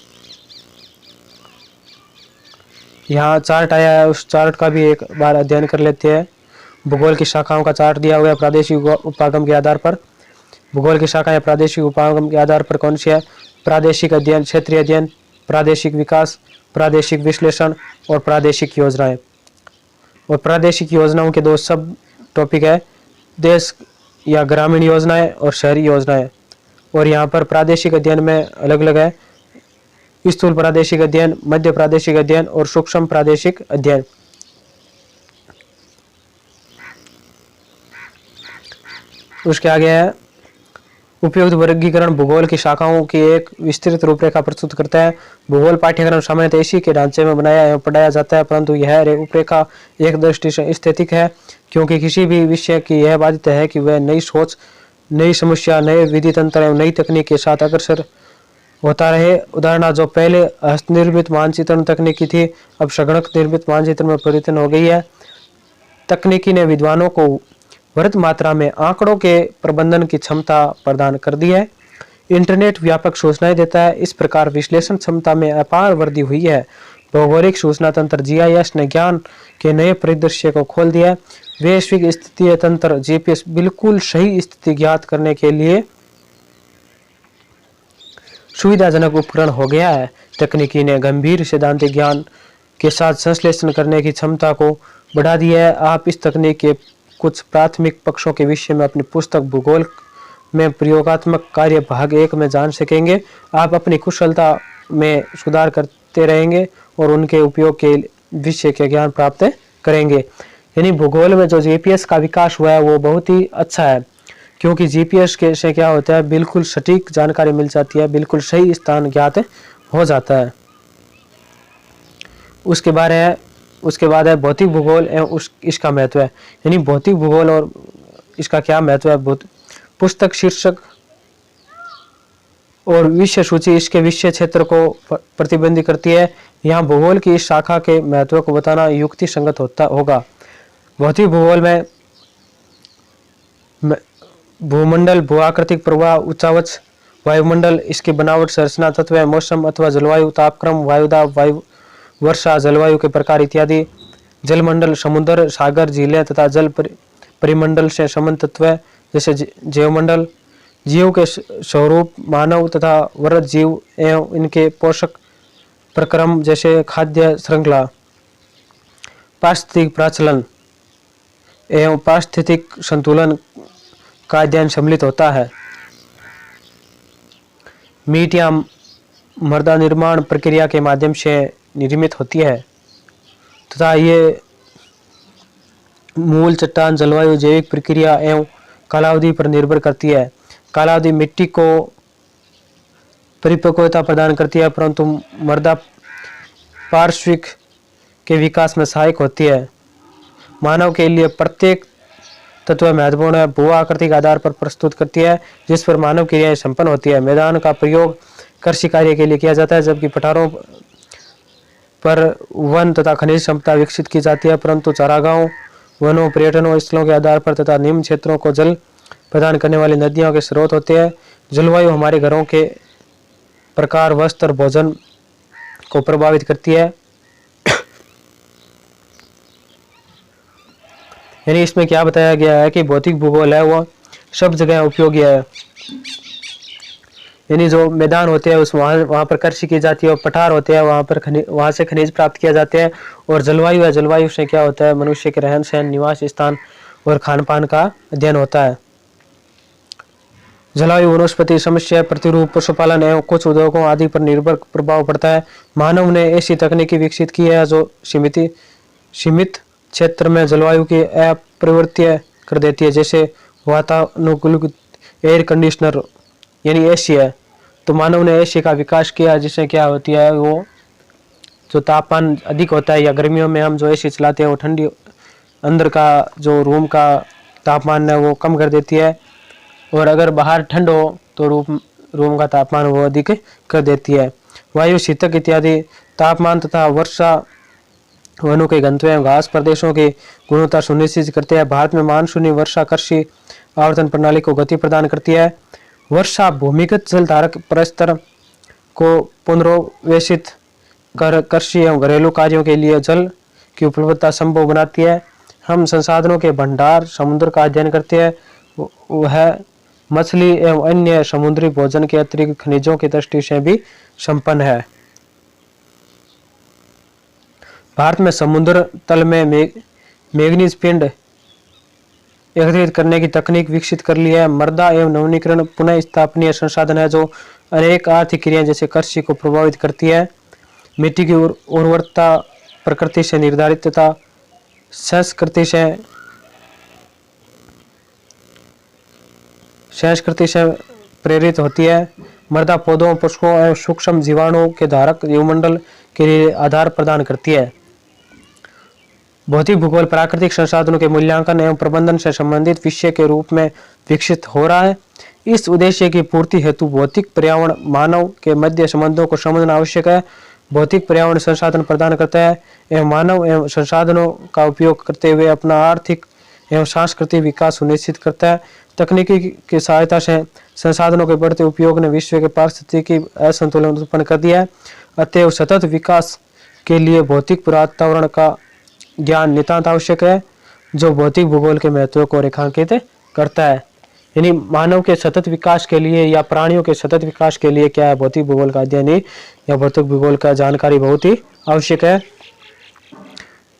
यहाँ चार्ट आया है, उस चार्ट का भी एक बार अध्ययन कर लेते हैं। भूगोल की शाखाओं का चार्ट दिया हुआ है प्रादेशिक उपागम के आधार पर। भूगोल की शाखाएं प्रादेशिक उपागम के आधार पर कौन सी है? प्रादेशिक अध्ययन, क्षेत्रीय अध्ययन, प्रादेशिक विकास, प्रादेशिक विश्लेषण और प्रादेशिक योजनाएं। और प्रादेशिक योजनाओं के दो सब टॉपिक है, देश या ग्रामीण योजनाएं और शहरी योजनाएं। और यहाँ पर प्रादेशिक अध्ययन में अलग अलग है, स्थूल प्रादेशिक अध्ययन, मध्य प्रादेशिक अध्ययन और सूक्ष्म प्रादेशिक अध्ययन। उसके आगे है उपयुक्त वर्गीकरण भूगोल की शाखाओं की एक विस्तृत रूपरेखा प्रस्तुत करता है। भूगोल पाठ्यक्रम सामान्यतः इसी के ढांचे में बनाया एवं पढ़ाया जाता है, परंतु यह रूपरेखा एक दृष्टि से स्थैतिक है, क्योंकि किसी भी विषय की यह बाध्यता है कि वह नई सोच, नई समस्या, नए विधि तंत्र एवं नई तकनीक के साथ अग्रसर होता रहे। उदाहरण जो पहले हस्तनिर्मित मानचित्रण तकनीकी थी, अब संगणक निर्मित मानचित्र में परिवर्तन हो गई है। तकनीकी ने विद्वानों को वृहत मात्रा में आंकड़ों के प्रबंधन की क्षमता प्रदान कर दी है। इंटरनेट व्यापक सूचनाएं देता है, इस प्रकार विश्लेषण क्षमता में अपार वृद्धि हुई है। भौगोलिक सूचना तंत्र जीआईएस ने ज्ञान के नए परिदृश्य को खोल दिया है। वैश्विक स्थितीय तंत्र जीपीएस बिल्कुल सही स्थिति ज्ञात करने के लिए सुविधाजनक उपकरण हो गया है। तकनीकी ने गंभीर सिद्धांतिक ज्ञान के साथ संश्लेषण करने की क्षमता को बढ़ा दिया है। आप इस तकनीक के कुछ प्राथमिक पक्षों के विषय में अपनी पुस्तक भूगोल में प्रयोगात्मक कार्य भाग 1 में जान सकेंगे। आप अपनी कुशलता में सुधार करते रहेंगे और उनके उपयोग के विषय के ज्ञान प्राप्त करेंगे। यानी भूगोल में जो जीपीएस का विकास हुआ है वो बहुत ही अच्छा है, क्योंकि जीपीएस के से क्या होता है, बिल्कुल सटीक जानकारी मिल जाती है, बिल्कुल सही स्थान ज्ञात हो जाता है। उसके बाद है भौतिक भूगोल एवं इसका महत्व है। यानी भौतिक भूगोल और इसका क्या महत्व है। पुस्तक शीर्षक और विषय सूची इसके विषय क्षेत्र को प्रतिबंधित करती है। यहाँ भूगोल की इस शाखा के महत्व को बताना युक्ति संगत होगा। भौतिक भूगोल में भूमंडल, भूआकृतिक प्रवाह, उच्चावच, वायुमंडल, इसकी बनावट, संरचना, तत्व, मौसम अथवा जलवायु, तापक्रम, वायुदाब, वायु वर्षा, जलवायु के प्रकार इत्यादि, जलमंडल, समुद्र, सागर, झीलें तथा जल परिमंडल से संबंध तत्व जैसे जैवमंडल, जीव के स्वरूप, मानव तथा वृहद जीव एवं इनके पोषक प्रक्रम जैसे खाद्य श्रृंखला, पारिस्थितिक प्रचलन एवं पारिस्थितिक संतुलन का अध्ययन सम्मिलित होता है। मीट या मृदा निर्माण प्रक्रिया के माध्यम से निर्मित होती है तथा ये मूल चट्टान, जलवायु, जैविक प्रक्रिया एवं कालावधि पर निर्भर करती है। कालावधि मिट्टी को परिपक्वता प्रदान करती है, परंतु मृदा पार्श्विक के विकास में सहायक होती है। मानव के लिए प्रत्येक तत्व महत्वपूर्ण है, भू आकृतिक आधार पर प्रस्तुत करती है जिस पर मानव क्रियाएं संपन्न होती है। मैदान का प्रयोग कृषि कार्य के लिए किया जाता है, जबकि पठारों पर वन तथा खनिज क्षमता विकसित की जाती है, परंतु चारागाहों, वनों, पर्यटन स्थलों के आधार पर तथा निम्न क्षेत्रों को जल प्रदान करने वाली नदियों के स्रोत होते हैं। जलवायु हमारे घरों के प्रकार, वस्त्र, भोजन को प्रभावित करती है। यानी इसमें क्या बताया गया है कि भौतिक भूगोल है वो सब जगह उपयोगी है। यानी जो मैदान होते हैं उस वहाँ पर कृषि की जाती है, और पठार होते हैं वहाँ से खनिज प्राप्त किया जाते हैं। और जलवायु है, जलवायु से क्या होता है, मनुष्य के रहन सहन, निवास स्थान और खान पान का अध्ययन होता है। जलवायु वनस्पति समस्या, प्रतिरूप, पशुपालन एवं कुछ उद्योगों आदि पर निर्भर प्रभाव पड़ता है। मानव ने ऐसी तकनीकी विकसित की है जो सीमित क्षेत्र में जलवायु की अपरिवर्त्य कर देती है, जैसे वातानुकूलित एयर कंडीशनर यानी एसी है। तो मानव ने एसी का विकास किया, जिससे क्या होती है, वो जो तापमान अधिक होता है या गर्मियों में हम जो एसी चलाते हैं वो ठंडी अंदर का जो रूम का तापमान है वो कम कर देती है, और अगर बाहर ठंड हो तो रूम का तापमान वो अधिक कर देती है। वायु, शीतक इत्यादि तापमान तथा वर्षा वनों के घनत्व एवं घास प्रदेशों की गुणवत्ता सुनिश्चित करते हैं। भारत में मानसूनी वर्षा कृषि आवर्तन प्रणाली को गति प्रदान करती है। वर्षा भूमिगत जल धारक परस्तर को पुनर्वेशित कर कृषि एवं घरेलू कार्यों के लिए जल की उपलब्धता संभव बनाती है। हम संसाधनों के भंडार समुद्र का अध्ययन करते हैं। वह मछली एवं अन्य समुद्री भोजन के अतिरिक्त खनिजों की दृष्टि से भी संपन्न है। भारत में समुद्र तल में मैग्नीज पिंड एकत्रित करने की तकनीक विकसित कर ली है। मृदा एवं नवीनीकरण पुनः स्थापनीय संसाधन है जो अनेक आर्थिक क्रियाएं जैसे कृषि को प्रभावित करती है। मिट्टी की उर्वरता प्रकृति से निर्धारित तथा संस्कृति से प्रेरित होती है। मृदा पौधों, पशुओं एवं सूक्ष्म जीवाणुओं के धारक जीवमंडल के लिए आधार प्रदान करती है। भौतिक भूगोल प्राकृतिक संसाधनों के मूल्यांकन एवं प्रबंधन से संबंधित विषय के रूप में विकसित हो रहा है। इस उद्देश्य की पूर्ति हेतु भौतिक पर्यावरण मानव के मध्य संबंधों को समझना आवश्यक है। भौतिक पर्यावरण संसाधन प्रदान करता है एवं मानव एवं संसाधनों का उपयोग करते हुए अपना आर्थिक एवं सांस्कृतिक विकास सुनिश्चित करता है। तकनीकी की सहायता से संसाधनों के बढ़ते उपयोग ने विश्व के पारिस्थितिकी असंतुलन उत्पन्न कर दिया है। अतएव सतत विकास के लिए भौतिक वातावरण का ज्ञान नितांत आवश्यक है, जो भौतिक भूगोल के महत्व को रेखांकित करता है। यानी मानव के सतत विकास के लिए या प्राणियों के सतत विकास के लिए क्या है, भौतिक भूगोल का अध्ययन या भौतिक भूगोल का जानकारी बहुत ही आवश्यक है।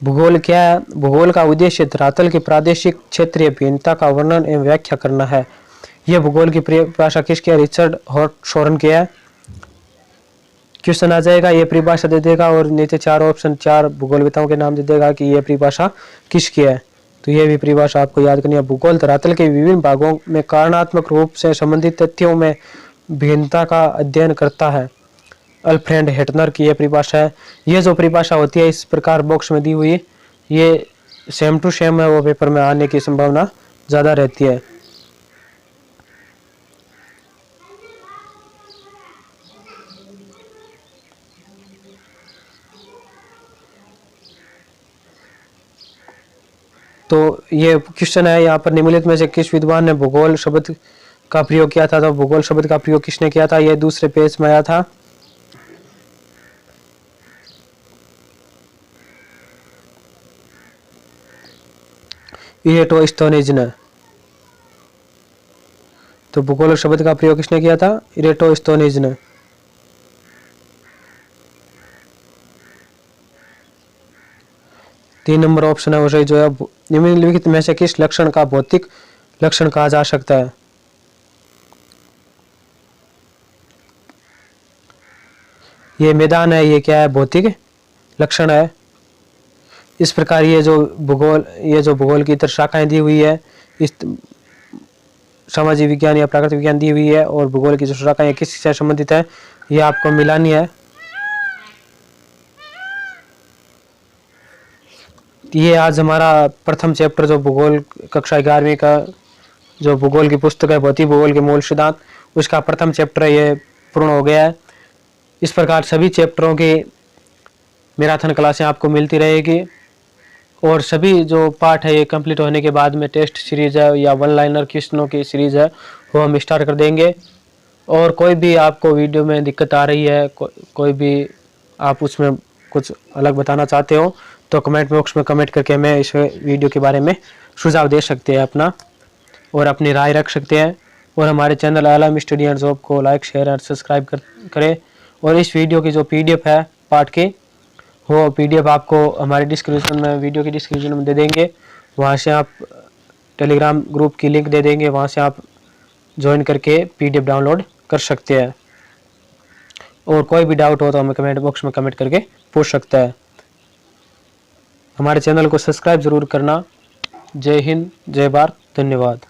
भूगोल क्या है? भूगोल का उद्देश्य धरातल की प्रादेशिक क्षेत्रीय भिन्नता का वर्णन एवं व्याख्या करना है। यह भूगोल की परिभाषा किसकी? रिचर्ड हॉर्टशॉर्न की है। क्वेश्चन आ जाएगा, ये परिभाषा दे देगा और नीचे चार ऑप्शन, चार भूगोलविदों के नाम दे देगा कि यह परिभाषा किसकी है। तो यह भी परिभाषा आपको याद करनी है। भूगोल धरातल के विभिन्न भागों में कारणात्मक रूप से संबंधित तथ्यों में भिन्नता का अध्ययन करता है। अल्फ्रेड हेटनर की यह परिभाषा है। यह जो परिभाषा होती है इस प्रकार बॉक्स में दी हुई, ये सेम टू सेम है, वो पेपर में आने की संभावना ज़्यादा रहती है। तो ये क्वेश्चन है यहाँ पर, निम्नलिखित में से किस विद्वान ने भूगोल शब्द का प्रयोग किया था? तो भूगोल शब्द का प्रयोग किसने किया था? ये दूसरे पेज में आया था। इरेटोस्थेनीज ने। तो भूगोल शब्द का प्रयोग किसने किया था? इरेटोस्थेनीज ने। तीन नंबर ऑप्शन है वो सही जो है। निम्नलिखित में से किस लक्षण का भौतिक लक्षण कहा जा सकता है? ये मैदान है, ये क्या है? भौतिक लक्षण है। इस प्रकार ये जो भूगोल की इतर शाखाएं दी हुई है, इस सामाजिक विज्ञान या प्राकृतिक विज्ञान दी हुई है, और भूगोल की जो शाखाएं किससे संबंधित है ये आपको मिलानी है। ये आज हमारा प्रथम चैप्टर जो भूगोल कक्षा 11वीं का जो भूगोल की पुस्तक है भौतिक भूगोल के मूल सिद्धांत, उसका प्रथम चैप्टर ये पूर्ण हो गया है। इस प्रकार सभी चैप्टरों की मैराथन क्लासें आपको मिलती रहेगी, और सभी जो पार्ट है ये कंप्लीट होने के बाद में टेस्ट सीरीज है या वन लाइनर क्वेश्चनों की सीरीज है वो हम स्टार्ट कर देंगे। और कोई भी आपको वीडियो में दिक्कत आ रही है, कोई भी आप उसमें कुछ अलग बताना चाहते हो तो कमेंट बॉक्स में कमेंट करके हमें इस वीडियो के बारे में सुझाव दे सकते हैं अपना, और अपनी राय रख सकते हैं। और हमारे channel Alam study and job को लाइक शेयर और सब्सक्राइब करें। और इस वीडियो की जो PDF है पार्ट की, वो PDF आपको हमारे डिस्क्रिप्शन में, वीडियो की डिस्क्रिप्शन में दे देंगे। वहाँ से आप टेलीग्राम ग्रुप की लिंक दे देंगे, वहाँ से आप ज्वाइन करके PDF डाउनलोड कर सकते हैं। और कोई भी डाउट हो तो हमें कमेंट बॉक्स में कमेंट करके पूछ सकता है। हमारे चैनल को सब्सक्राइब ज़रूर करना। जय हिंद, जय भारत, धन्यवाद।